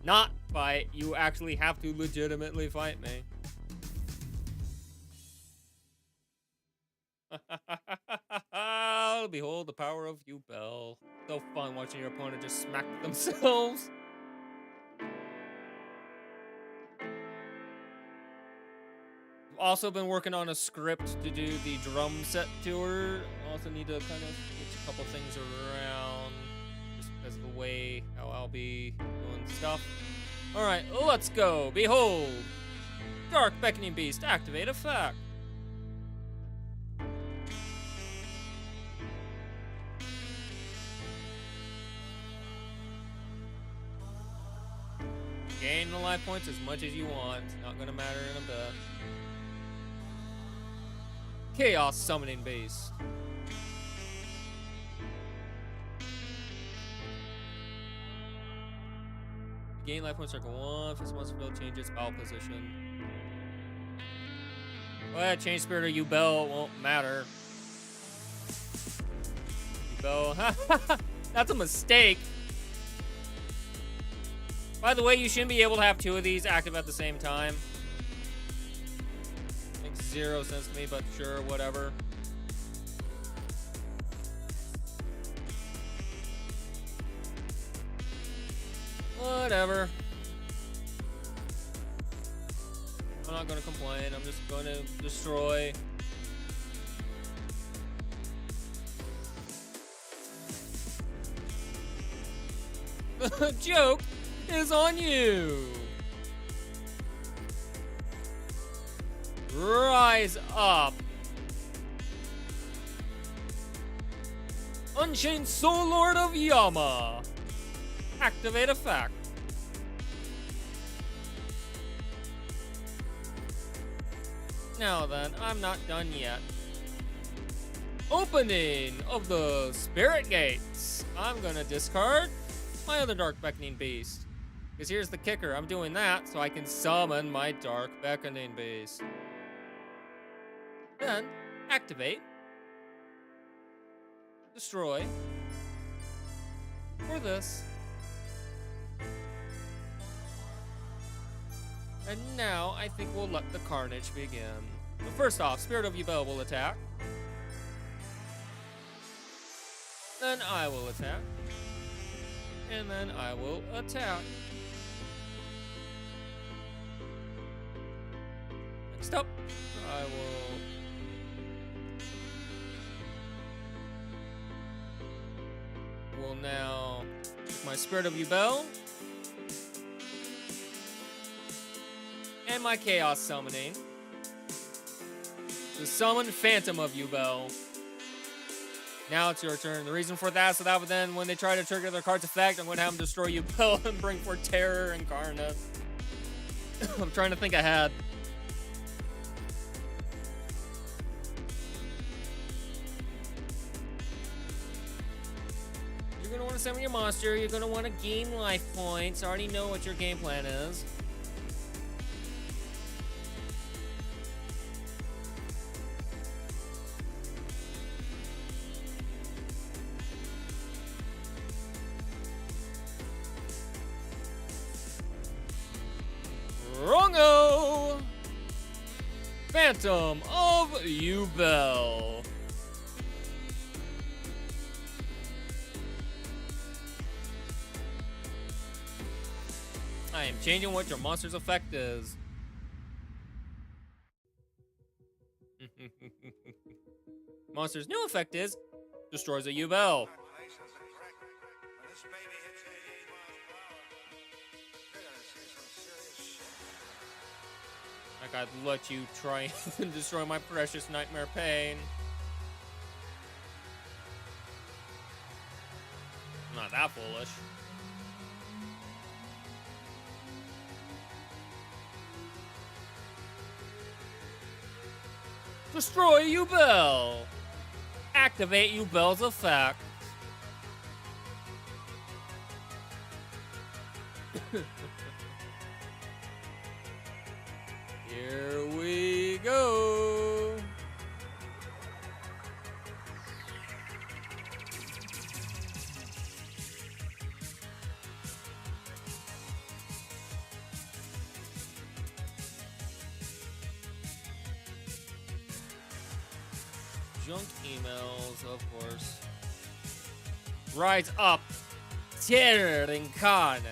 not fight. You actually have to legitimately fight me. Behold the power of Yubel. So fun watching your opponent just smack themselves. I've also been working on a script to do the drum set tour. Also need to kind of switch a couple things around just because of the way how I'll be doing stuff. Alright, let's go. Behold. Dark Beckoning Beast, activate effect. Gain the life points as much as you want. It's not gonna matter in a bit. Chaos Summoning Beast. Gain life points circle 1. If this monster field changes battle position. Go ahead, change Spirit or Yubel. It won't matter. Yubel. That's a mistake. By the way, you shouldn't be able to have two of these active at the same time. Makes zero sense to me, but sure, whatever. Whatever. I'm not gonna complain. I'm just gonna destroy. The joke is on you. Rise up. Unchained Soul Lord of Yama. Activate effect. Now then, I'm not done yet. Opening of the Spirit Gates. I'm gonna discard my other Dark Beckoning Beast. Because here's the kicker. I'm doing that so I can summon my Dark Beckoning Beast. Then, activate. Destroy. For this. And now, I think we'll let the carnage begin. But first off, Spirit of Yubel will attack. Then I will attack. And then I will attack. Next up, I will now take my Spirit of Yubel and my Chaos Summoning to summon Phantom of Yubel. Now it's your turn. The reason for that, so that would then, when they try to trigger their card's effect, I'm going to have them destroy Yubel and bring forth Terror Incarnate. I'm trying to think ahead. You're going to want to summon your monster. You're going to want to gain life points. I already know what your game plan is. Wrongo! Phantom of Yubel. I am changing what your monster's effect is. Monster's new effect is destroys a Yubel. Like I'd let you try and destroy my precious Nightmare Pain. I'm not that foolish. Destroy Yubel. Activate Yubel's effect. Here we go. Junk emails, of course. Rise up, Terror Incarnate.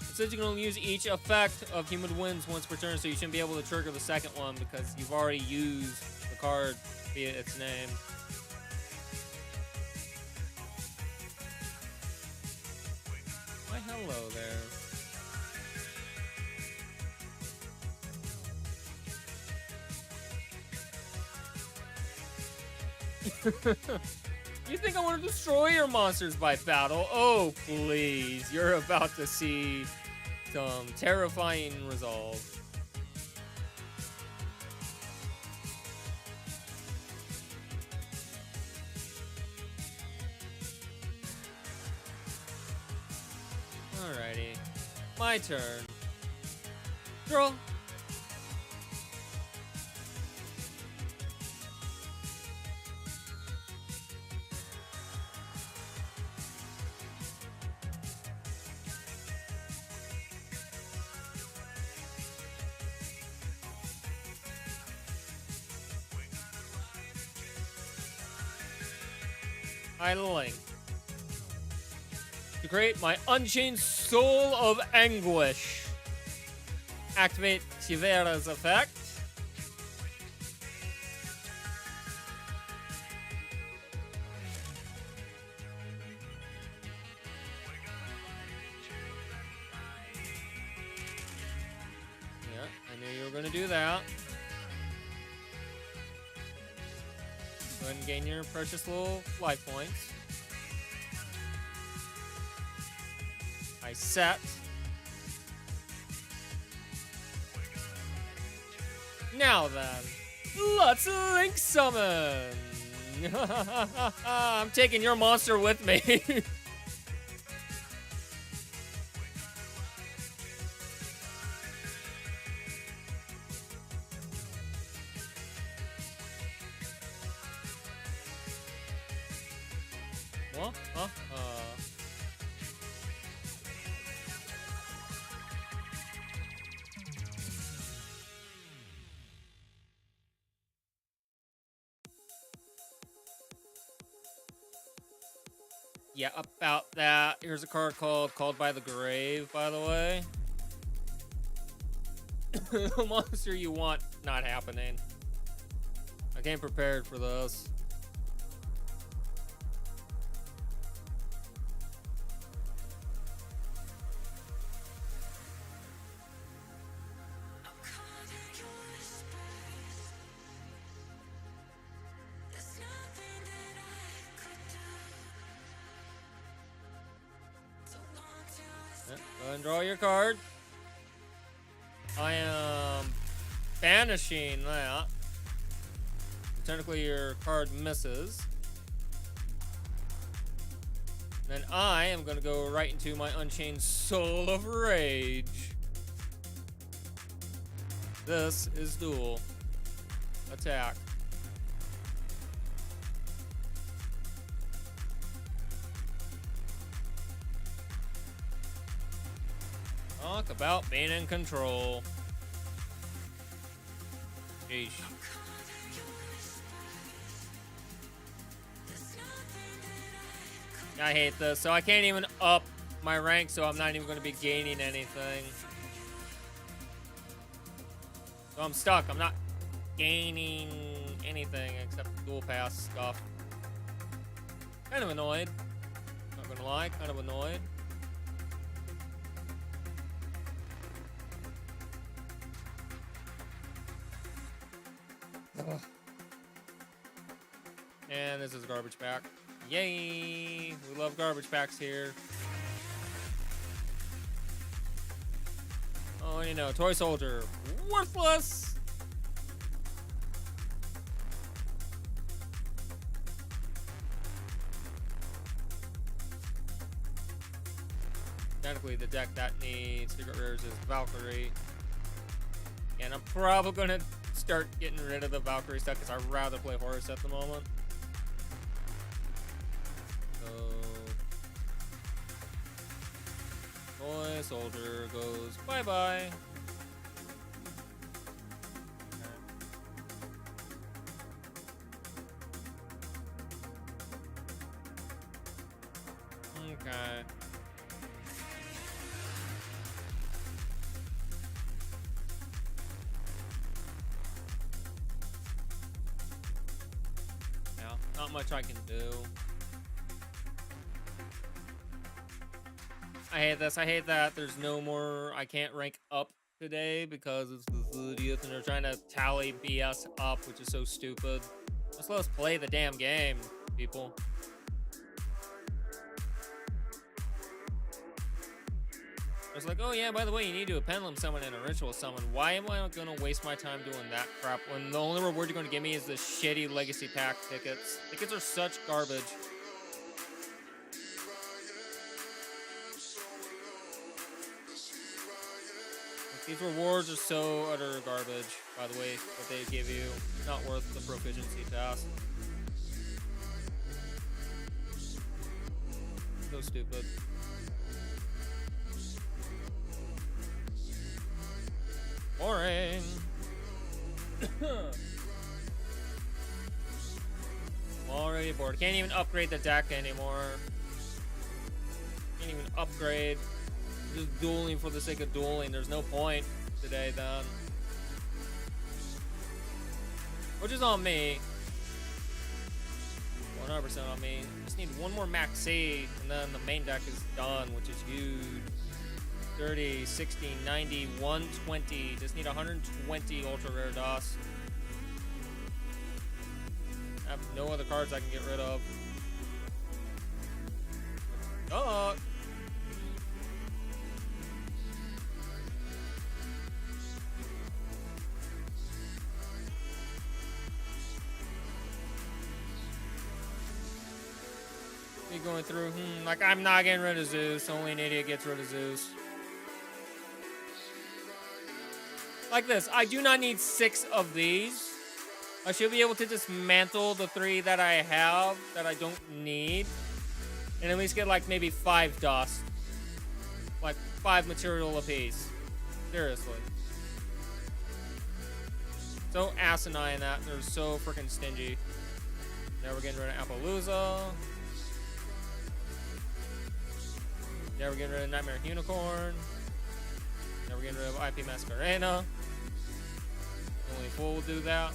It says you can only use each effect of Human Winds once per turn, so you shouldn't be able to trigger the second one because you've already used the card via its name. Why, hello there. You think I want to destroy your monsters by battle? Oh, please. You're about to see some terrifying resolve. Alrighty. My turn. Draw. I link. create my Unchained Soul of Anguish. Activate Chivera's effect. Yeah, I knew you were going to do that. Go ahead and gain your precious little life points. I set. Now then, let's Link Summon! I'm taking your monster with me. What? Yeah, about that. Here's a card Called by the Grave, by the way. The monster you want, not happening. I came prepared for this. Go ahead and draw your card. I am banishing that. Technically, your card misses. Then I am going to go right into my Unchained Soul of Rage. This is Duel. Attack. Talk about being in control. Sheesh. I hate this. So I can't even up my rank, so I'm not even going to be gaining anything. So I'm stuck. I'm not gaining anything except dual pass stuff. Kind of annoyed. Not going to lie. Kind of annoyed. Ugh. And this is a garbage pack. Yay! We love garbage packs here. Oh, and you know, Toy Soldier. Worthless! Technically, the deck that needs secret rares is Valkyrie. And I'm probably gonna start getting rid of the Valkyrie stuff because I'd rather play Horus at the moment. So, Toy Soldier goes bye-bye. Okay. Not much I can do. I hate this. I hate that. There's no more. I can't rank up today because it's the 30th and they're trying to tally BS up, which is so stupid. Just let us play the damn game, people. It's like, oh yeah, by the way, you need to do a pendulum summon and a ritual summon. Why am I gonna waste my time doing that crap when the only reward you're gonna give me is the shitty legacy pack tickets? Tickets are such garbage. Like, these rewards are so utter garbage, by the way, that they give you. Not worth the proficiency task. So stupid. Boring. I'm already bored. Can't even upgrade the deck anymore. Can't even upgrade. Just dueling for the sake of dueling. There's no point today then. Which is on me. 100% on me. Just need one more max seed, and then the main deck is done, which is huge. 30, 60, 90, 120. Just need 120 ultra rare dust. I have no other cards I can get rid of. Oh. Going through, like I'm not getting rid of Zeus. Only an idiot gets rid of Zeus. Like this, I do not need 6 of these. I should be able to dismantle the 3 that I have that I don't need, and at least get like maybe 5 dust, like 5 material apiece. Seriously. So asinine that they're so freaking stingy. Now we're getting rid of Appaloosa. Now we're getting rid of Nightmare Unicorn. Now we're getting rid of IP Masquerena. Only fool will do that.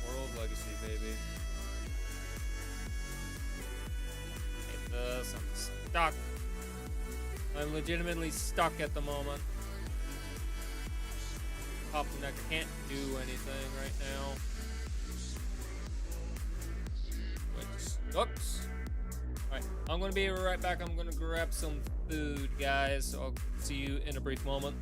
World Legacy, baby. Hate this. I'm stuck. I'm legitimately stuck at the moment. Top deck can't do anything right now. Which sucks. Alright, I'm gonna be right back. I'm gonna grab some food, guys. So I'll see you in a brief moment.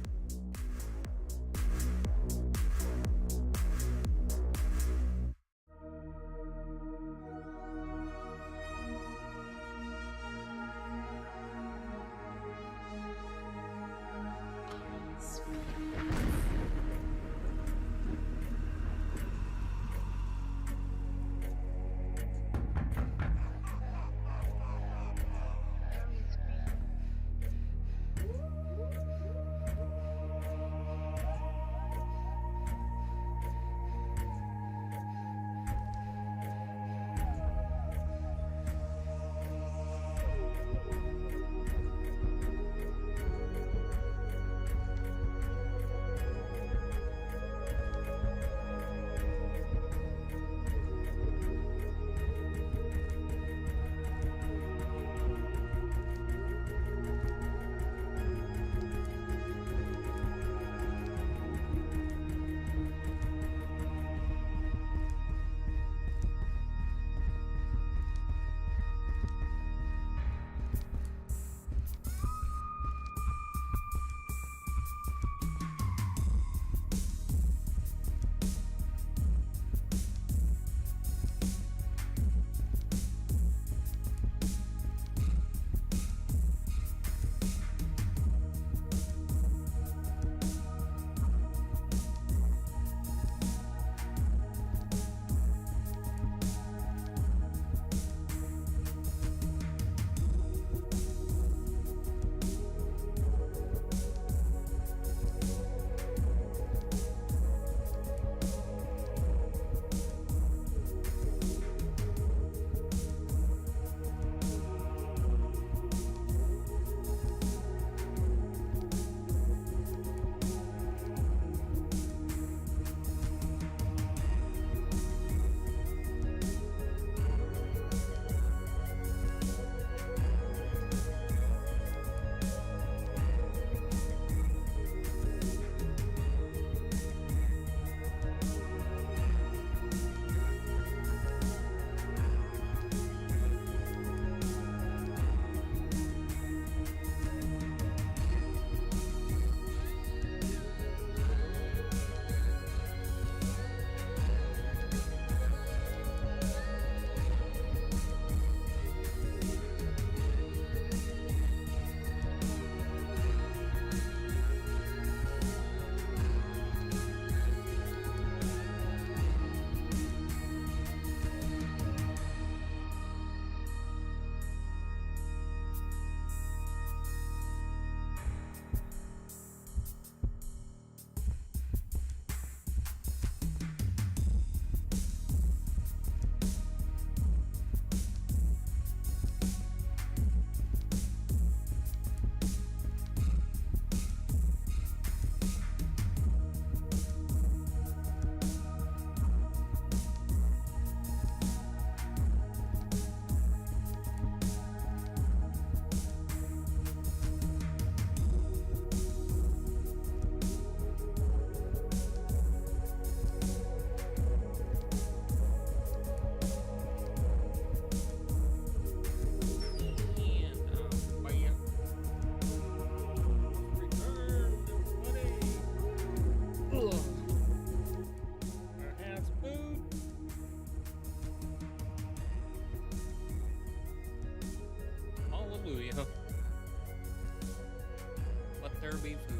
there be food?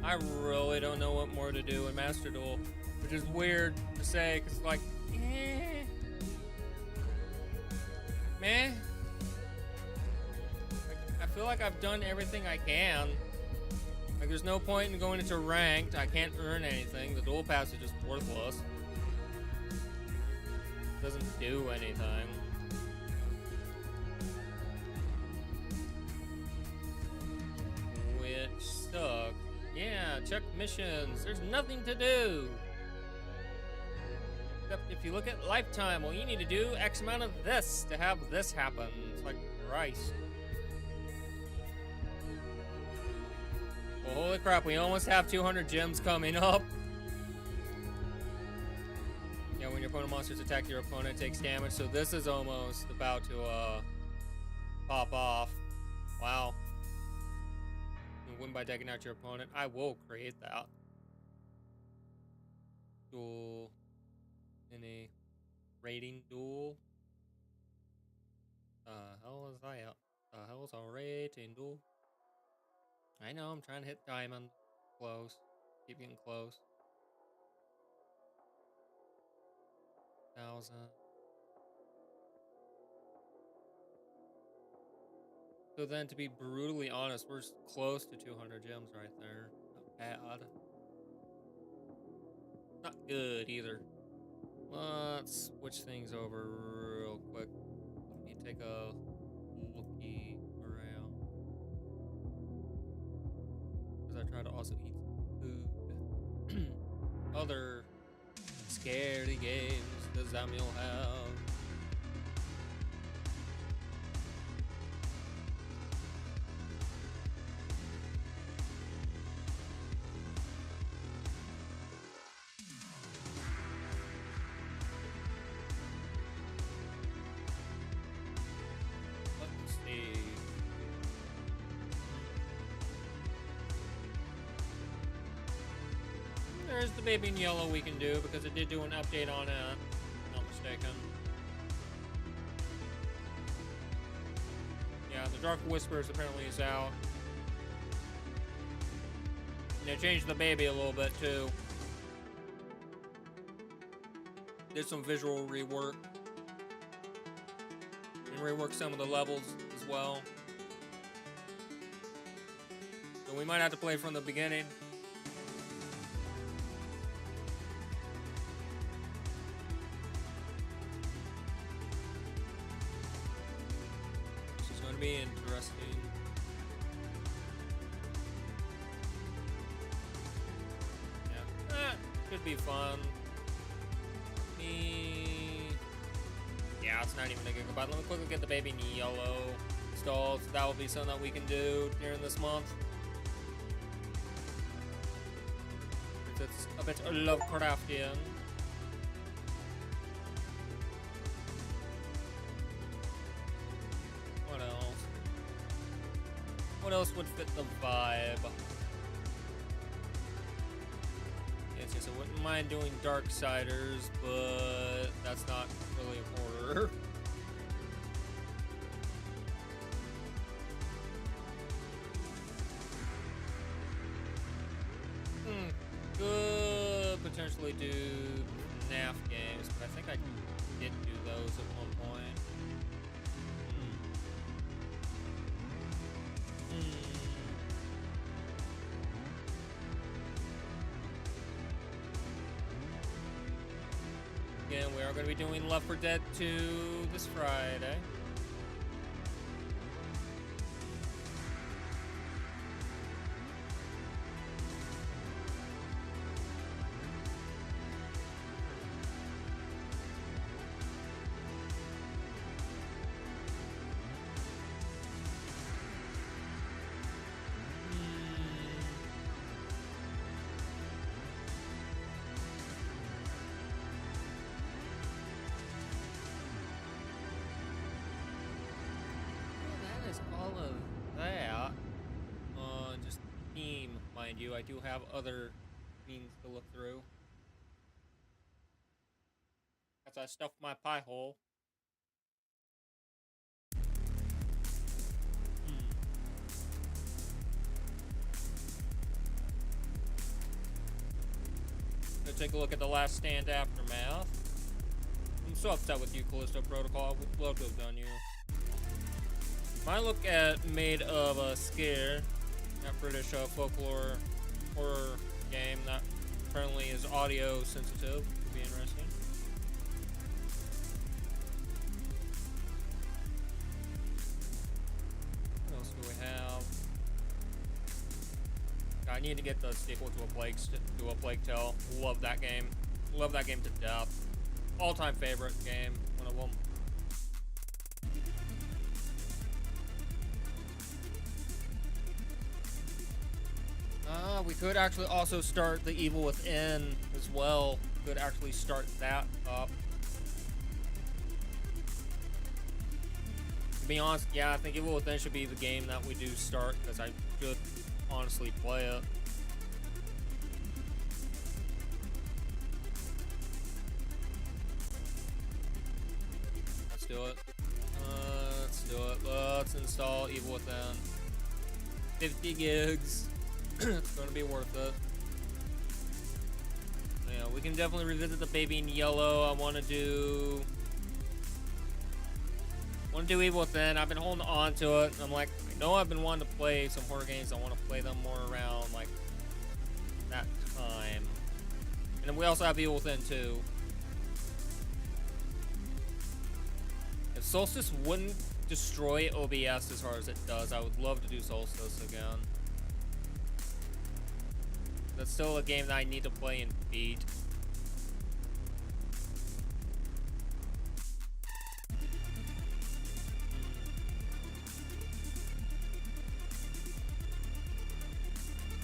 I really don't know what more to do in Master Duel, which is weird to say, because like, meh. I feel like I've done everything I can. Like, there's no point in going into ranked. I can't earn anything. The duel pass is just worthless. It doesn't do anything. Which sucks. Yeah, check missions. There's nothing to do. Except if you look at lifetime, well, you need to do X amount of this to have this happen. It's like, Christ. Well, holy crap, we almost have 200 gems coming up. Yeah, when your opponent monsters attack, your opponent takes damage. So this is almost about to pop off. Wow. You win by taking out your opponent. I will create that. Duel in a rating duel. Hell is that? Hell is a rating duel? I know, I'm trying to hit diamond. Close. Keep getting close. 1,000. So then, to be brutally honest, we're close to 200 gems right there. Not bad. Not good either. Let's switch things over real quick. Let me take a looky around. Because I try to also eat some food. Other scary games does Zamiel have? Let's see. There's the baby in yellow we can do because it did do an update on it, if not mistaken. Yeah, the Dark Whispers apparently is out. And they changed the baby a little bit too. Did some visual rework. And reworked some of the levels as well. So we might have to play from the beginning. Be interesting. Yeah, could be fun. Yeah, it's not even a gigabyte. Let me quickly get the baby in yellow installed. So that will be something that we can do during this month. It's a bit Lovecraftian. What else would fit the vibe? Yes, yes, I wouldn't mind doing Darksiders, but that's not really a horror. Could potentially do NAF games, but I think I did do those at one point. Again, we are going to be doing Left 4 Dead 2 this Friday. Just theme, mind you. I do have other means to look through. As I stuff my pie hole. Gonna take a look at the Last Stand Aftermath. I'm so upset with you, Callisto Protocol. I would love to have done you. My look at Made of a Scare, that British folklore horror game that apparently is audio sensitive. Could be interesting. What else do we have? I need to get the sequel to a Plague Tale. Love that game. Love that game to death. All-time favorite game. One of them. We could actually also start The Evil Within as well. Could actually start that up. To be honest, yeah, I think Evil Within should be the game that we do start, because I should honestly play it. Let's do it. Let's do it. Let's install Evil Within. 50 gigs. It's gonna be worth it. Yeah, we can definitely revisit the Baby in Yellow. I want to do Evil Within. I've been holding on to it. I'm like, I know I've been wanting to play some horror games. I want to play them more around like that time. And then we also have Evil Within 2. If Solstice wouldn't destroy OBS as hard as it does, I would love to do Solstice again. That's still a game that I need to play and beat.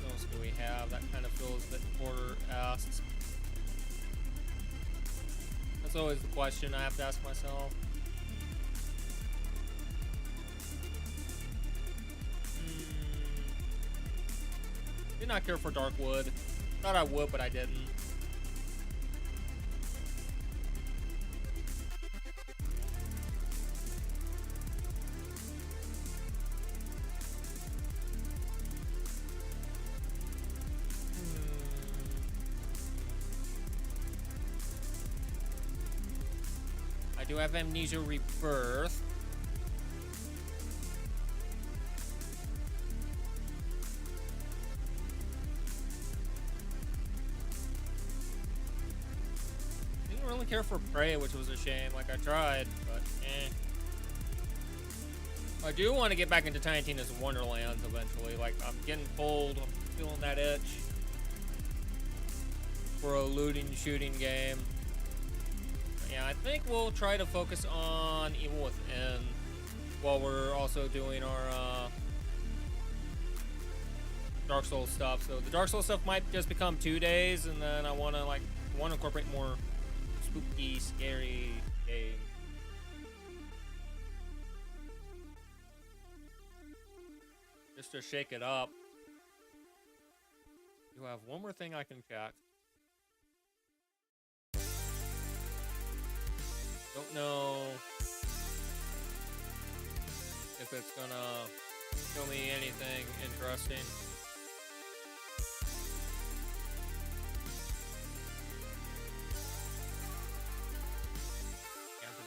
What else do we have? That kind of feels a bit horror-esque. That's always the question I have to ask myself. Did not care for Darkwood. Thought I would, but I didn't. I do have Amnesia Rebirth. Care for Prey, which was a shame. Like, I tried, but I do want to get back into Tiny Tina's Wonderlands eventually. Like, I'm getting cold. I'm feeling that itch for a looting shooting game. But yeah, I think we'll try to focus on Evil Within while we're also doing our Dark Souls stuff. So the Dark Souls stuff might just become 2 days, and then I want to incorporate more spooky, scary game. Just to shake it up. You have one more thing I can check. Don't know if it's gonna show me anything interesting.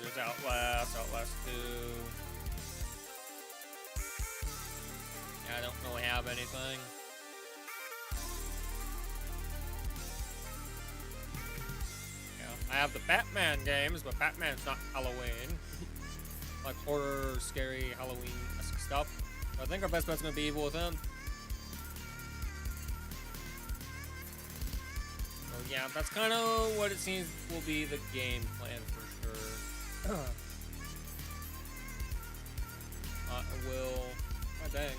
There's Outlast 2. Yeah, I don't really have anything. Yeah, I have the Batman games, but Batman's not Halloween. Like horror, scary, Halloween-esque stuff. So I think our best bet's gonna be Evil Within. So yeah, that's kind of what it seems will be the game plan for sure. I will. Oh, dang.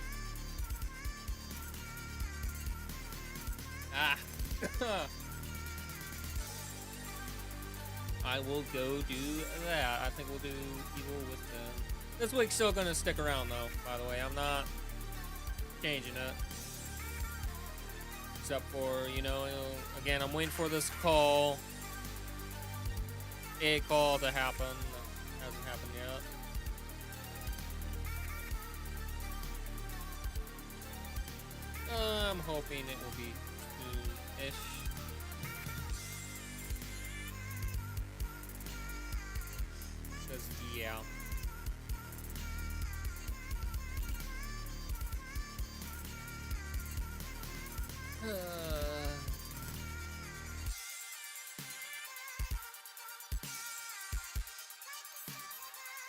I will go do that. I think we'll do Evil Within. This week's still gonna stick around though, by the way. I'm not changing it. except for, you know, again, I'm waiting for this call, a call to happen. That hasn't happened yet. I'm hoping it will be soon-ish. Because, yeah.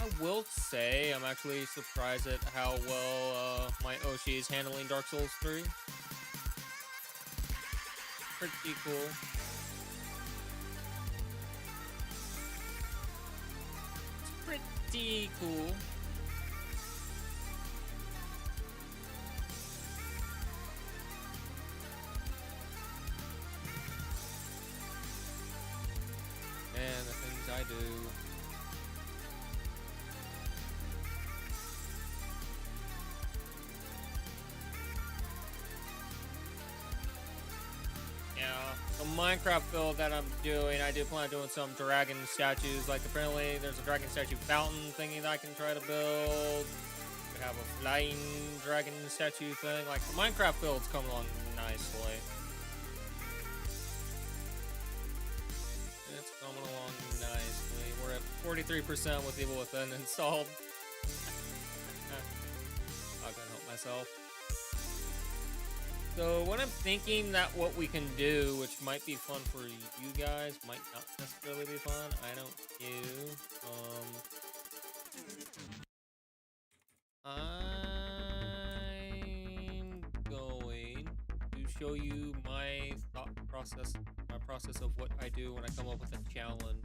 I will say I'm actually surprised at how well my Oshi is handling Dark Souls 3. Pretty cool. It's pretty cool. And the things I do. The Minecraft build that I'm doing, I do plan on doing some dragon statues. Like, apparently there's a dragon statue fountain thingy that I can try to build. We have a flying dragon statue thing. Like, the Minecraft build's coming along nicely. It's coming along nicely. We're at 43% with Evil Within installed. I couldn't help myself. So what I'm thinking that what we can do, which might be fun for you guys, might not necessarily be fun. I don't know. I'm going to show you my thought process, my process of what I do when I come up with a challenge.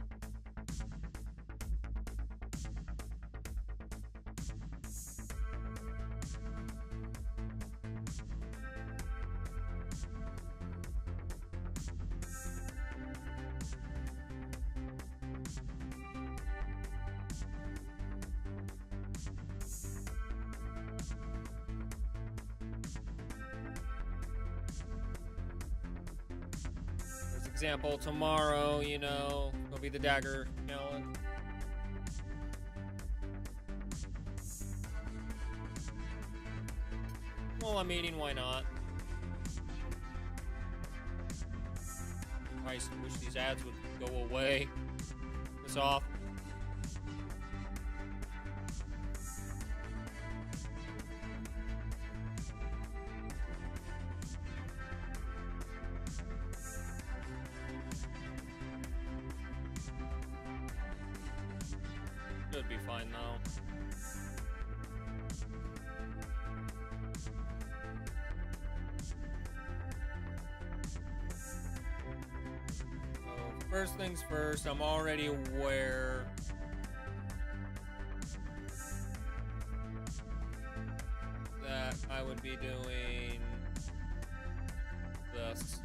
Example, tomorrow, you know, will be the dagger challenge. Well, I'm eating, why not? I wish these ads would go away. Piss off. Should be fine though. So first things first, I'm already aware that I would be doing this.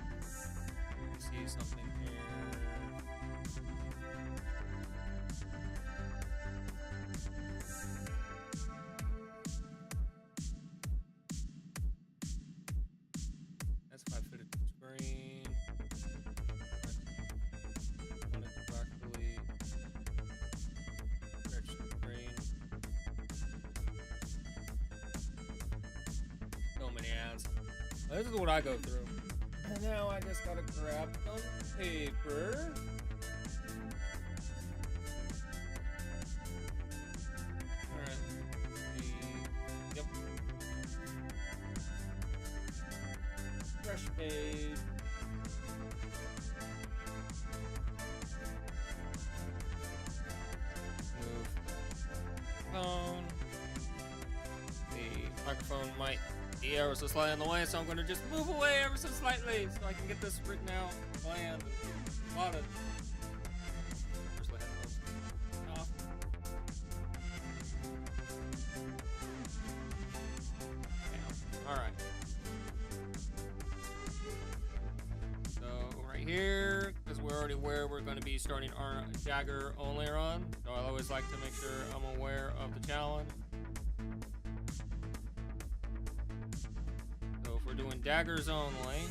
Let me see something here. That's 5 foot screen. I wanted to actually stretch the screen. So many ads. This is what I go through. And now I just gotta grab some paper. Alright. Yep. Fresh page. Move phone. The microphone might be ever so slightly in the way, so I'm gonna just move away ever so slightly so I can get this written out, planned, plotted. First, let headphones off. Alright. So right here, because we're already aware we're going to be starting our dagger only run, so I always like to make sure I'm aware of the challenge. So if we're doing daggers only,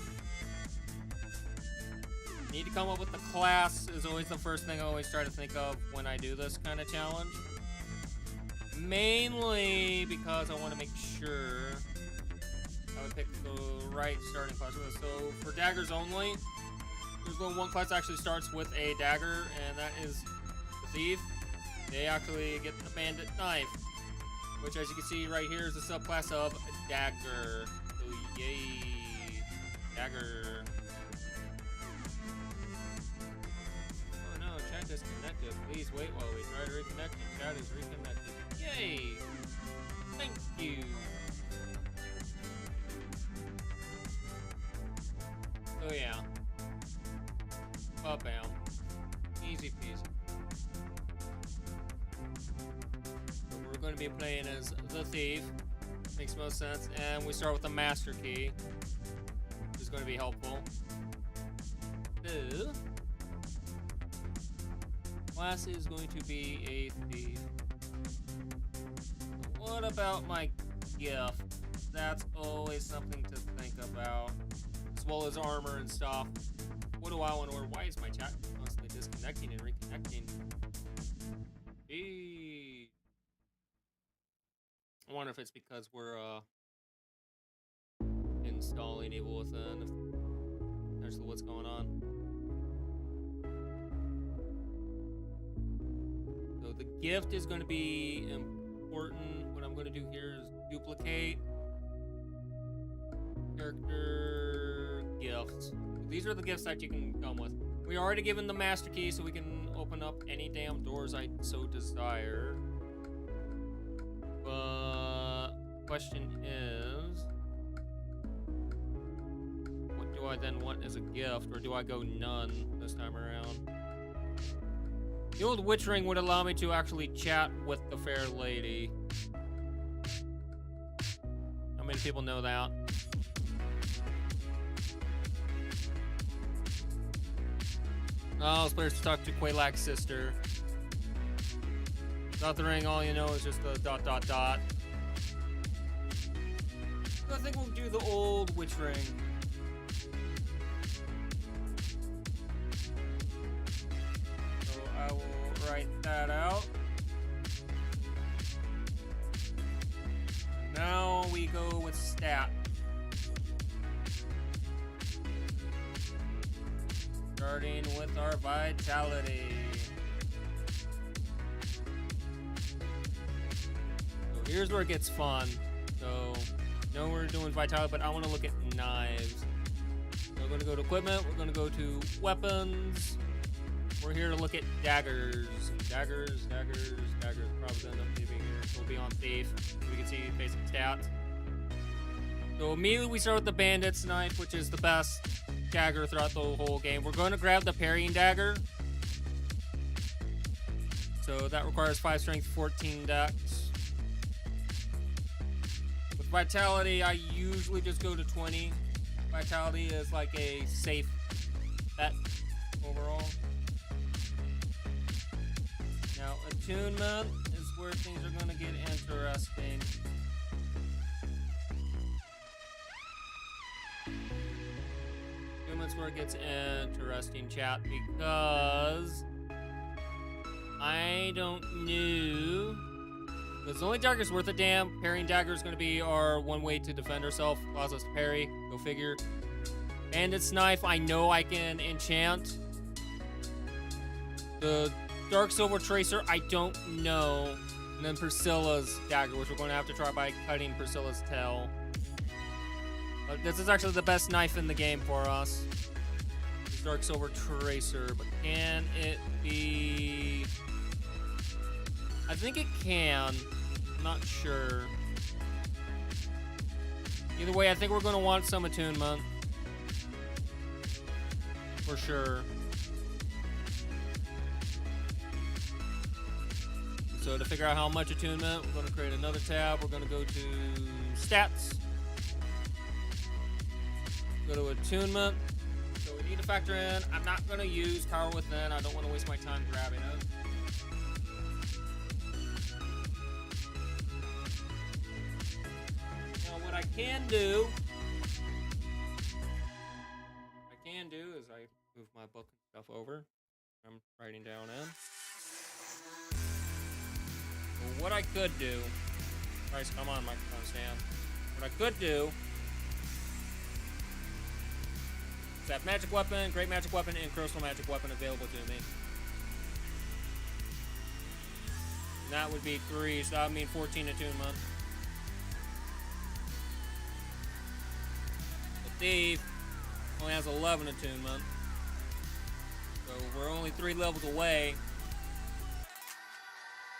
Need to come up with the class is always the first thing I always try to think of when I do this kind of challenge. Mainly because I want to make sure I would pick the right starting class. So for daggers only, there's only one class that actually starts with a dagger, and that is the thief. They actually get the bandit knife, which as you can see right here is a subclass of dagger. So yay, dagger. Oh no, chat disconnected. Please wait while we try to reconnect. Chat is reconnected. Yay! Thank you. Oh yeah. Bam. Easy peasy. So we're going to be playing as the thief. Makes most sense. And we start with the master key, which is going to be helpful. So, class is going to be a thief. What about my gift? That's always something to think about. As well as armor and stuff. What do I want to order? Why is my chat constantly disconnecting and reconnecting? Jeez. I wonder if it's because we're installing Evil Within. If that's what's going on. So the gift is going to be important. What I'm going to do here is duplicate character gifts. These are the gifts that you can come with. We already given the master key, so we can open up any damn doors I so desire. But question is, what do I then want as a gift, or do I go none this time around? The old witch ring would allow me to actually chat with the fair lady. How many people know that? Oh, this player's to talk to Quaylak's sister. Without the ring, all you know is just the ... So I think we'll do the old witch ring. So I will write that out. Now we go with stat. Starting with our vitality. So here's where it gets fun. So, no, we're doing vitality, but I want to look at knives. So we're going to go to equipment. We're going to go to weapons. We're here to look at daggers. Daggers. Probably end up leaving here. We'll be on thief. We can see basic stats. So immediately we start with the bandit's knife, which is the best dagger throughout the whole game. We're going to grab the parrying dagger. So that requires 5 strength, 14 dex. With vitality, I usually just go to 20. Vitality is like a safe bet overall. Now, attunement is where things are going to get interesting. Attunement's where it gets interesting, chat, because I don't know. Because the only dagger's worth a damn. Parrying dagger is going to be our one way to defend ourselves. Allows us to parry. Go figure. Bandit's knife, I know I can enchant. The Dark Silver Tracer, I don't know. And then Priscilla's dagger, which we're going to have to try by cutting Priscilla's tail. But this is actually the best knife in the game for us. This Dark Silver Tracer. But can it be... I think it can. I'm not sure. Either way, I think we're going to want some attunement. For sure. So to figure out how much attunement, we're going to create another tab. We're going to go to stats. Go to attunement. So we need to factor in. I'm not going to use Power Within. I don't want to waste my time grabbing it. What I can do is I move my book and stuff over. I'm writing down in. Well, what I could do... Christ, come on, microphone stand. What I could do... is have magic weapon, great magic weapon, and crystal magic weapon available to me. And that would be 3, so that would mean 14 attunement. The thief only has 11 attunement. So we're only 3 levels away.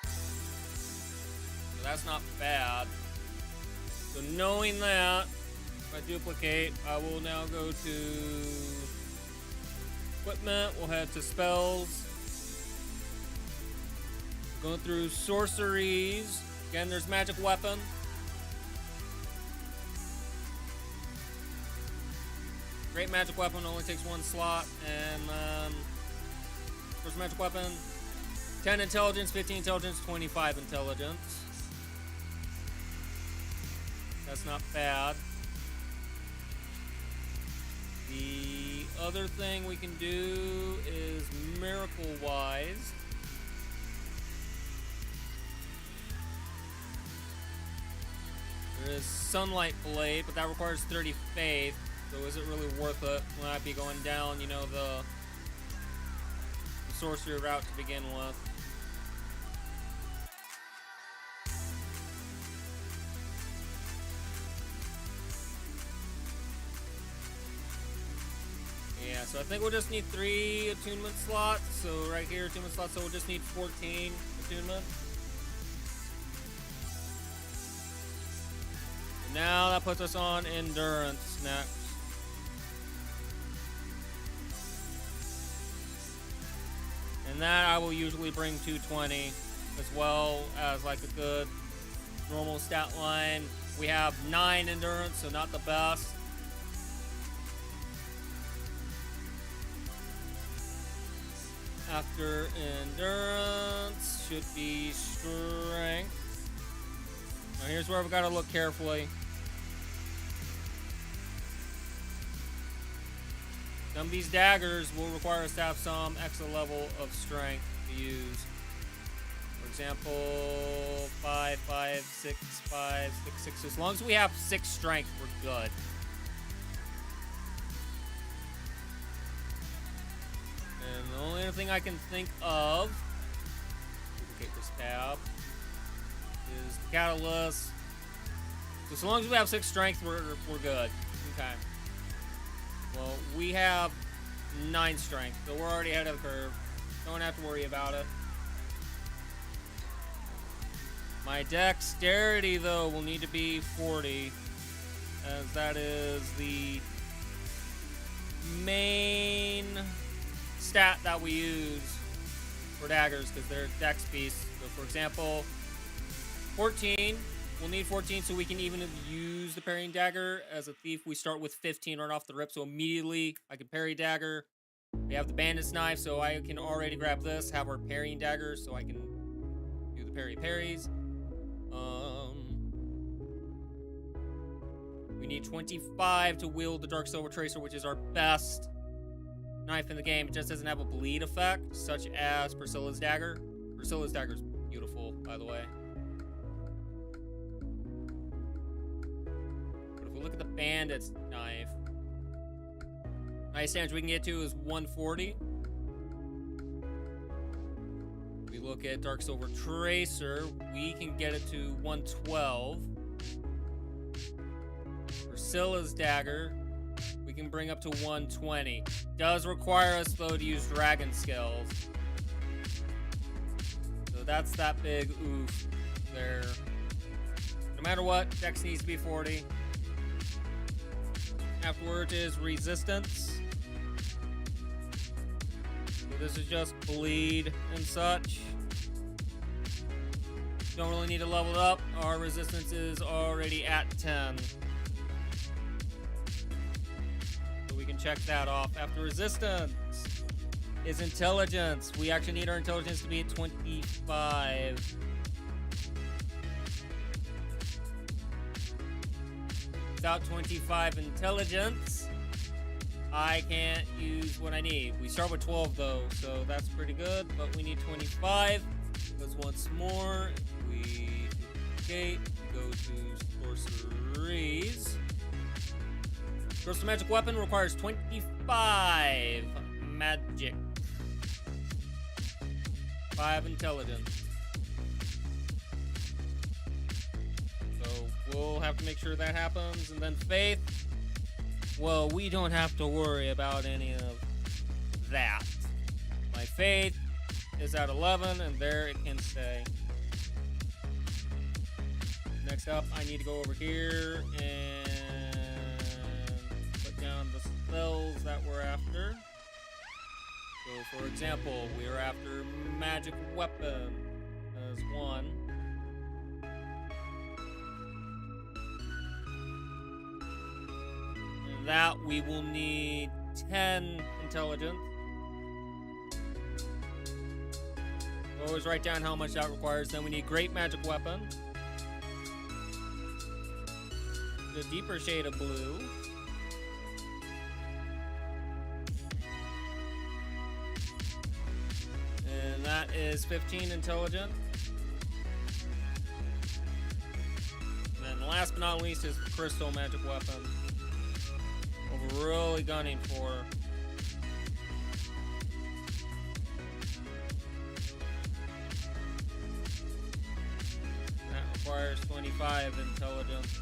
So that's not bad. So knowing that, if I duplicate, I will now go to equipment. We'll head to spells. Going through sorceries. Again, there's magic weapon. Great magic weapon only takes 1 slot. And first magic weapon, 10 intelligence, 15 intelligence, 25 intelligence. That's not bad. The other thing we can do is miracle-wise. There is Sunlight Blade, but that requires 30 faith. So is it really worth it? Will I be going down, you know, the sorcery route to begin with? Yeah, so I think we'll just need 3 attunement slots. So right here, attunement slots, so we'll just need 14 attunement. Now that puts us on endurance next. And that I will usually bring 220, as well as like a good normal stat line. We have 9 endurance, so not the best. After endurance should be strength. Now here's where we've got to look carefully. Some of these daggers will require us to have some extra level of strength to use. For example, 5, 5, 6, 5, 6, 6. As long as we have 6 strength, we're good. And the only other thing I can think of, duplicate this tab, is the catalyst. So as long as we have 6 strength, we're good. Okay. Well, we have 9 strength, so we're already ahead of the curve. Don't have to worry about it. My dexterity, though, will need to be 40, as that is the main stat that we use for daggers, because they're dex beasts. So, for example, 14. We'll need 14 so we can even use the parrying dagger. As a thief, we start with 15 right off the rip, so immediately I can parry dagger. We have the bandit's knife, so I can already grab this, have our parrying dagger, so I can do the parries. We need 25 to wield the Dark Silver Tracer, which is our best knife in the game. It just doesn't have a bleed effect, such as Priscilla's dagger. Priscilla's dagger is beautiful, by the way. Look at the bandit's knife. Highest damage we can get to is 140. We look at Dark Silver Tracer, we can get it to 112. Priscilla's dagger, we can bring up to 120. Does require us, though, to use dragon skills. So that's that big oof there. No matter what, dex needs to be 40. Afterwards is resistance. So this is just bleed and such. Don't really need to level it up. Our resistance is already at 10. So we can check that off. After resistance is intelligence. We actually need our intelligence to be at 25. Without 25 intelligence, I can't use what I need. We start with 12 though, so that's pretty good, but we need 25. Because once more, we duplicate, go to sorceries. First magic weapon requires 25 magic. 5 intelligence. So we'll have to make sure that happens. And then faith. Well, we don't have to worry about any of that. My faith is at 11, and there it can stay. Next up, I need to go over here and put down the spells that we're after. So, for example, we are after magic weapon as 1. And that we will need 10 intelligence. Always write down how much that requires. Then we need great magic weapon. The deeper shade of blue. And that is 15 intelligence. And then last but not least is crystal magic weapon. What we're really gunning for. That requires 25 intelligence.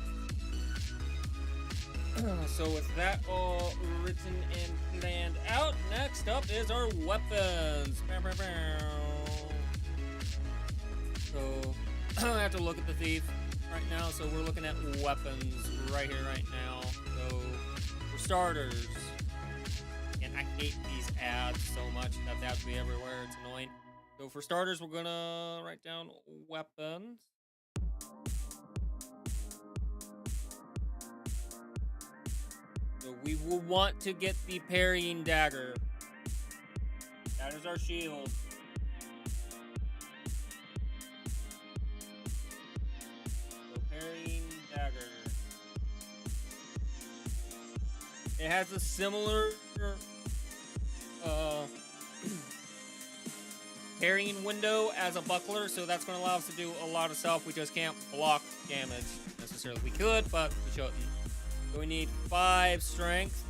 So with that all written and planned out, next up is our weapons. So I have to look at the thief right now. So we're looking at weapons right here, right now. So for starters, and I hate these ads so much that they have to be everywhere. It's annoying. So for starters, we're gonna write down weapons. So we will want to get the parrying dagger. That is our shield. So parrying dagger. It has a similar parrying window as a buckler, so that's going to allow us to do a lot of stuff. We just can't block damage necessarily. We could, but we shouldn't. So we need 5 strength.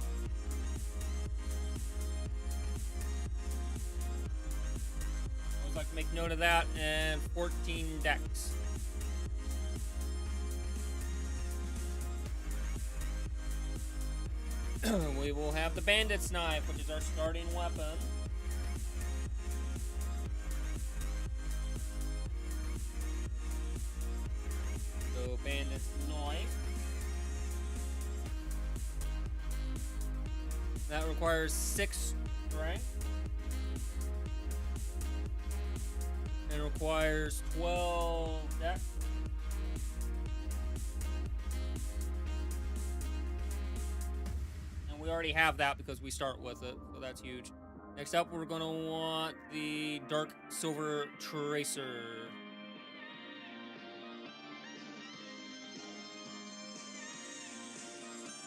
I always like to make note of that. And 14 dex. We will have the bandit's knife, which is our starting weapon. So bandit's knife. That requires 6 strength. And requires 12 dex. And we already have that because we start with it, so that's huge. Next up, we're going to want the Dark Silver Tracer.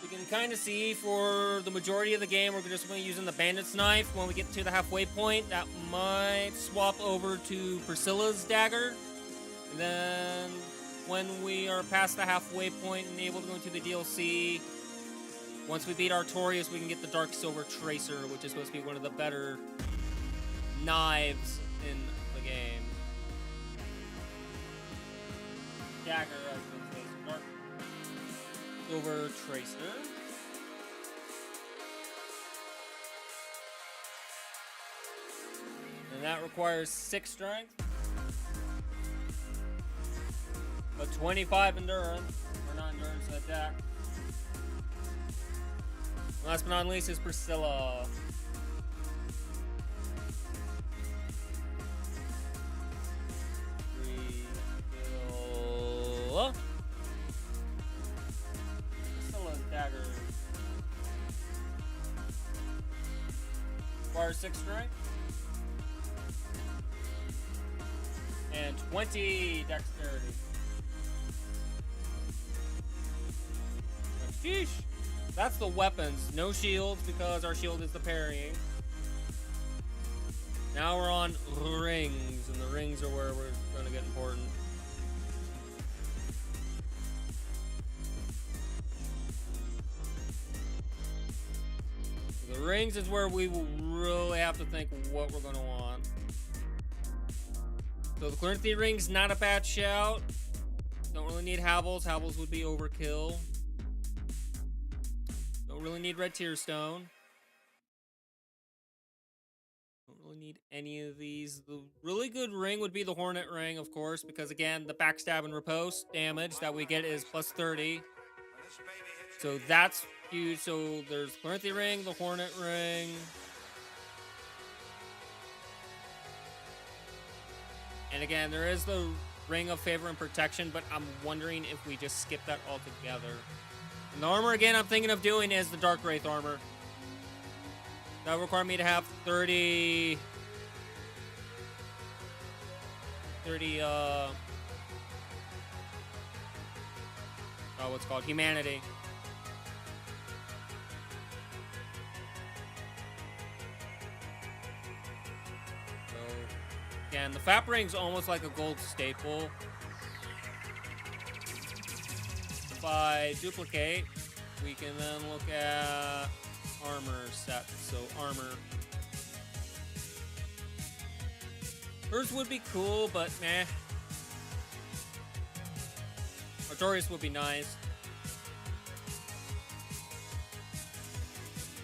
You can kind of see for the majority of the game, we're just going to be using the bandit's knife. When we get to the halfway point, that might swap over to Priscilla's dagger. And then when we are past the halfway point and able to go into the DLC, once we beat Artorias, we can get the Dark Silver Tracer, which is supposed to be one of the better knives in the game. Dagger, I should say. So Dark Silver Tracer. And that requires 6 strength. But 25 endurance. Or not endurance, attack. Last but not least is Priscilla. Priscilla's dagger. Requires 6 strength. And 20 dexterity. Sheesh. That's the weapons. No shields because our shield is the parrying. Now we're on rings, and the rings are where we're going to get important. The rings is where we will really have to think what we're going to want. So the Clearanthy ring's not a bad shout. Don't really need Havels. Havels would be overkill. Don't really need Red Tear Stone. Don't really need any of these. The really good ring would be the Hornet Ring, of course, because again, the backstab and riposte damage that we get is plus 30. So that's huge. So there's Clearanthy Ring, the Hornet Ring. And again, there is the Ring of Favor and Protection, but I'm wondering if we just skip that altogether. And the armor, again, I'm thinking of doing is the Dark Wraith armor. That would require me to have 30... what's called? Humanity. Again, the FAP ring's almost like a gold staple. If I duplicate, we can then look at armor sets. So armor. Hers would be cool, but meh. Artorias would be nice.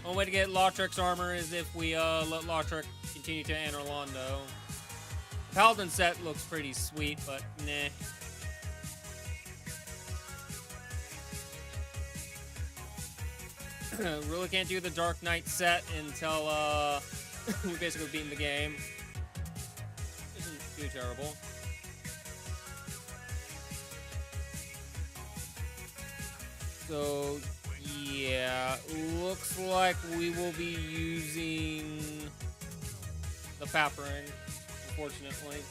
Only way to get Lautrec's armor is if we let Lautrec continue to enter Londo. Paladin set looks pretty sweet, but nah. Really can't do the Dark Knight set until we basically beaten the game. Isn't too terrible. So yeah, looks like we will be using the FAP ring. Unfortunately.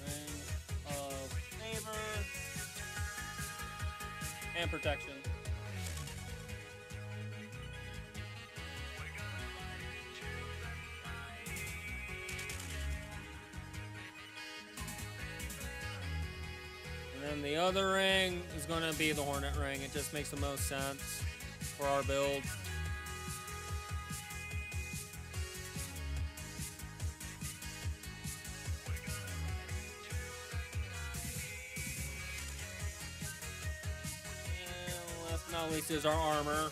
Ring of Favor and Protection. And then the other ring is going to be the Hornet ring. It just makes the most sense for our build. Not least is our armor,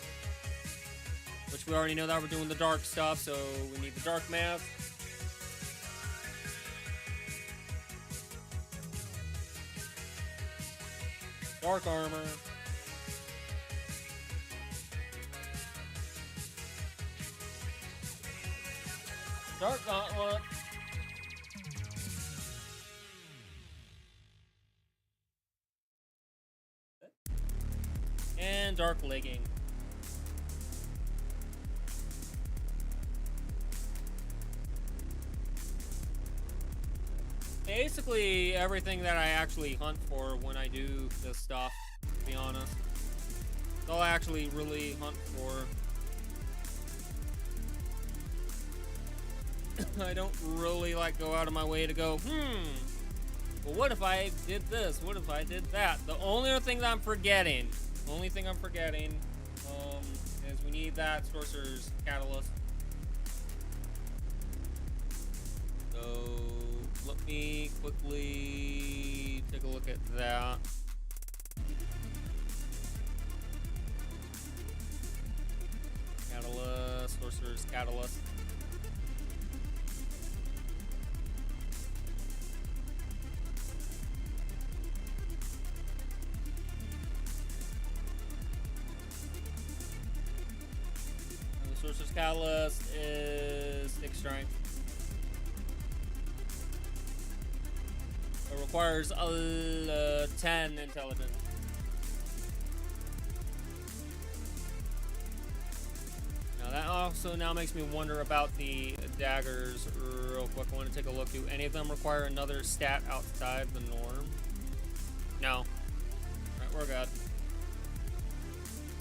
which we already know that we're doing the dark stuff, so we need the dark mask. Dark armor. Dark gauntlet. And dark legging. Basically everything that I actually hunt for when I do this stuff, to be honest. It's all I actually really hunt for. I don't really like go out of my way to go, well, what if I did this? What if I did that? The only other thing that I'm forgetting, is we need that Sorcerer's Catalyst. So let me quickly take a look at that. Catalyst, Sorcerer's Catalyst. Sorcerer's Catalyst is 6 strength. It requires 10 intelligence. Now that also now makes me wonder about the daggers real quick. I want to take a look. Do any of them require another stat outside the norm? No. We're good.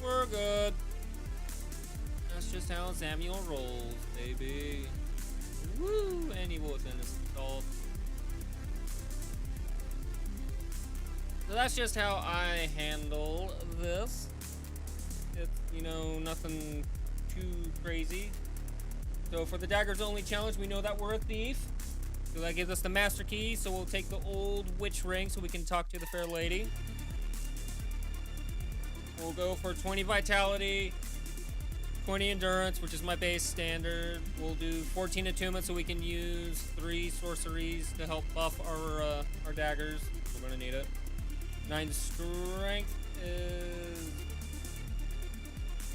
We're good. That's just how Zamiel rolls, baby. Woo! Any Wolfen is installed. So that's just how I handle this. It's, you know, nothing too crazy. So for the daggers only challenge, we know that we're a thief. So that gives us the master key. So we'll take the old witch ring so we can talk to the fair lady. We'll go for 20 vitality, 20 endurance, which is my base standard. We'll do 14 attunement so we can use 3 sorceries to help buff our daggers. We're gonna need it. 9 strength is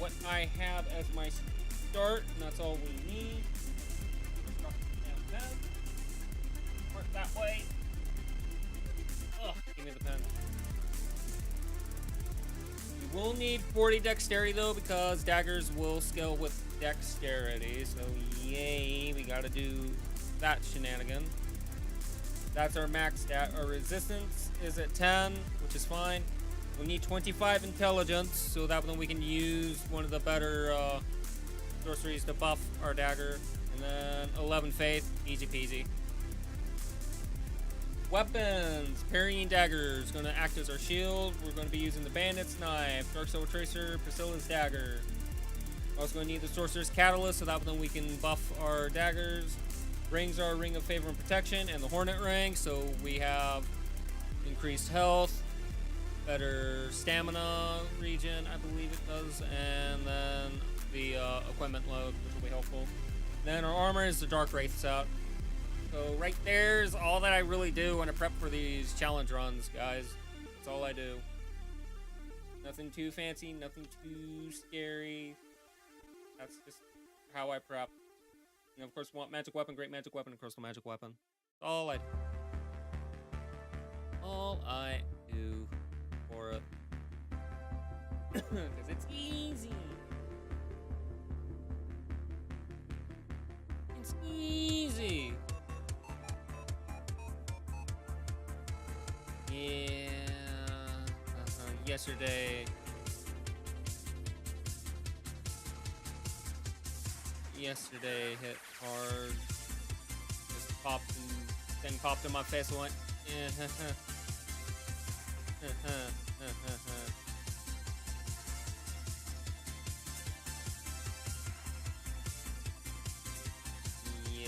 what I have as my start, and that's all we need. Work that way. Ugh, give me the pen. We will need 40 dexterity though, because daggers will scale with dexterity. So yay, we gotta do that shenanigan. That's our max stat. Our resistance is at 10, which is fine. We need 25 intelligence, so that then we can use one of the better sorceries to buff our dagger. And then 11 faith, easy peasy. Weapons, parrying daggers, gonna act as our shield. We're gonna be using the bandit's knife, dark soul tracer, Priscilla's dagger. We're also gonna need the sorcerer's catalyst, so that then we can buff our daggers. Rings are ring of favor and protection, and the hornet ring, so we have increased health, better stamina regen, I believe it does, and then the equipment load, which will be helpful. Then our armor is the dark wraith set. So right there's all that I really do when I prep for these challenge runs, guys. That's all I do. Nothing too fancy, nothing too scary. That's just how I prep. And of course, want magic weapon, great magic weapon, and crystal magic weapon. That's all I do. All I do for it. Because it's easy. It's easy. Yeah. Yesterday hit hard. Just popped and thing popped in my face and went, Yay.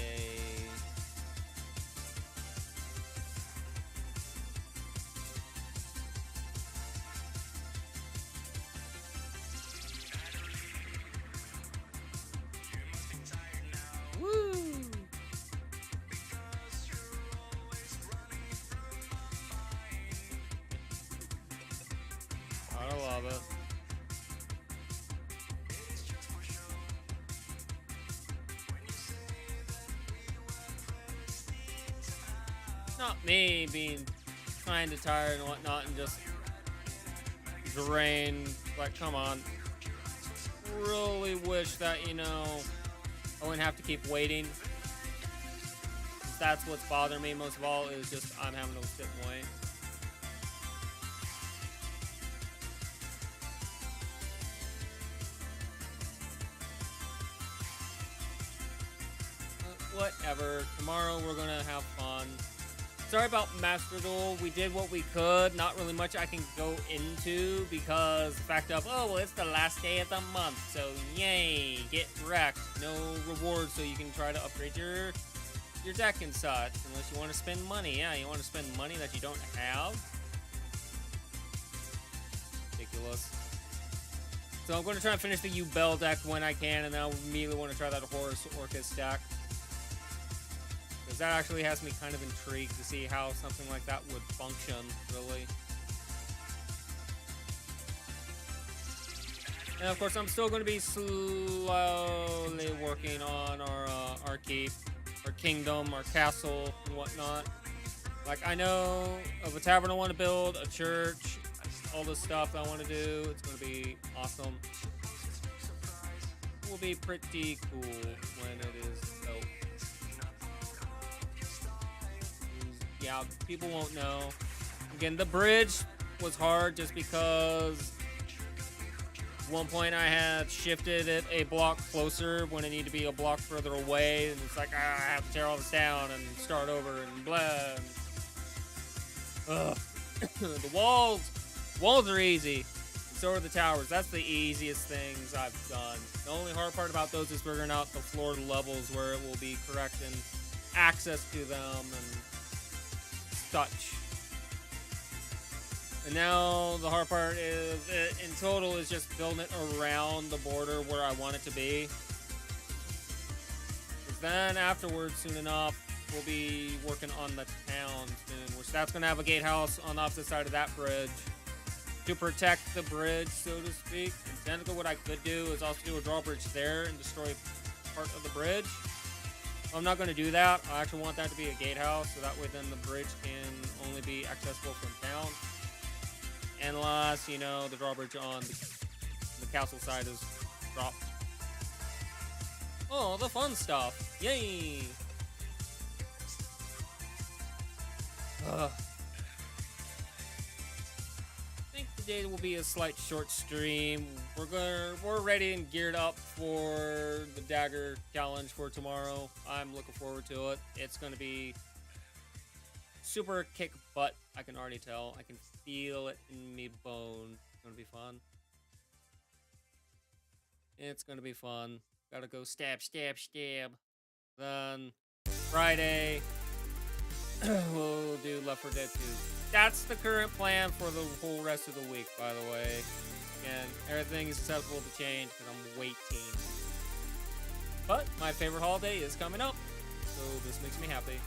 Woo! I love it. Not me being kind of tired and whatnot and just drained. Like, come on. Really wish that, you know, I wouldn't have to keep waiting. That's what's bothering me most of all, is just I'm having to sit and wait. Whatever. Tomorrow we're gonna have fun. Sorry about Master Duel. We did what we could. Not really much I can go into because the fact of, oh, well, it's the last day of the month. So, yay, get wrecked. No rewards, so you can try to upgrade your deck and such. Unless you want to spend money. Yeah, you want to spend money that you don't have. Ridiculous. So I'm going to try and finish the Duel deck when I can, and then I'll immediately want to try that Horus Orcus deck. Because that actually has me kind of intrigued to see how something like that would function, really. And of course, I'm still going to be slowly working on our keep, our kingdom, our castle, and whatnot. Like, I know of a tavern I want to build, a church, all this stuff I want to do. It's going to be awesome. It will be pretty cool when it is built. Yeah, people won't know. Again, the bridge was hard just because at one point I had shifted it a block closer when it needed to be a block further away, and it's like, I have to tear all this down and start over and blah. Ugh. The walls are easy. So are the towers. That's the easiest things I've done. The only hard part about those is figuring out the floor levels where it will be correct and access to them and such. And now the hard part is, in total, is just building it around the border where I want it to be. Because then afterwards, soon enough, we'll be working on the town soon, which that's going to have a gatehouse on the opposite side of that bridge to protect the bridge, so to speak. And technically what I could do is also do a drawbridge there and destroy part of the bridge. I'm not going to do that. I actually want that to be a gatehouse, so that way then the bridge can only be accessible from town. Unless, you know, the drawbridge on the castle side is dropped. Oh, the fun stuff. Yay! I think today will be a slight short stream. We're ready and geared up for the dagger challenge for tomorrow. I'm looking forward to it. It's gonna be super kick butt. I can already tell. I can feel it in me bone. It's gonna be fun. It's gonna be fun. Gotta go stab, stab, stab. Then Friday, we'll do Left 4 Dead 2. That's the current plan for the whole rest of the week, by the way. Again, everything is susceptible to change because I'm waiting. But my favorite holiday is coming up, so this makes me happy.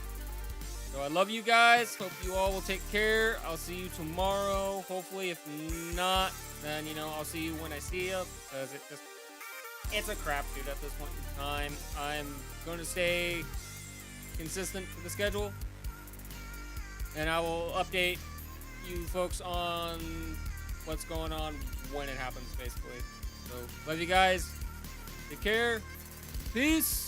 So I love you guys. Hope you all will take care. I'll see you tomorrow. Hopefully, if not, then, you know, I'll see you when I see you, because it's a crapshoot at this point in time. I'm going to stay consistent with the schedule, and I will update you folks on what's going on when it happens, basically. So, love you guys. Take care. Peace.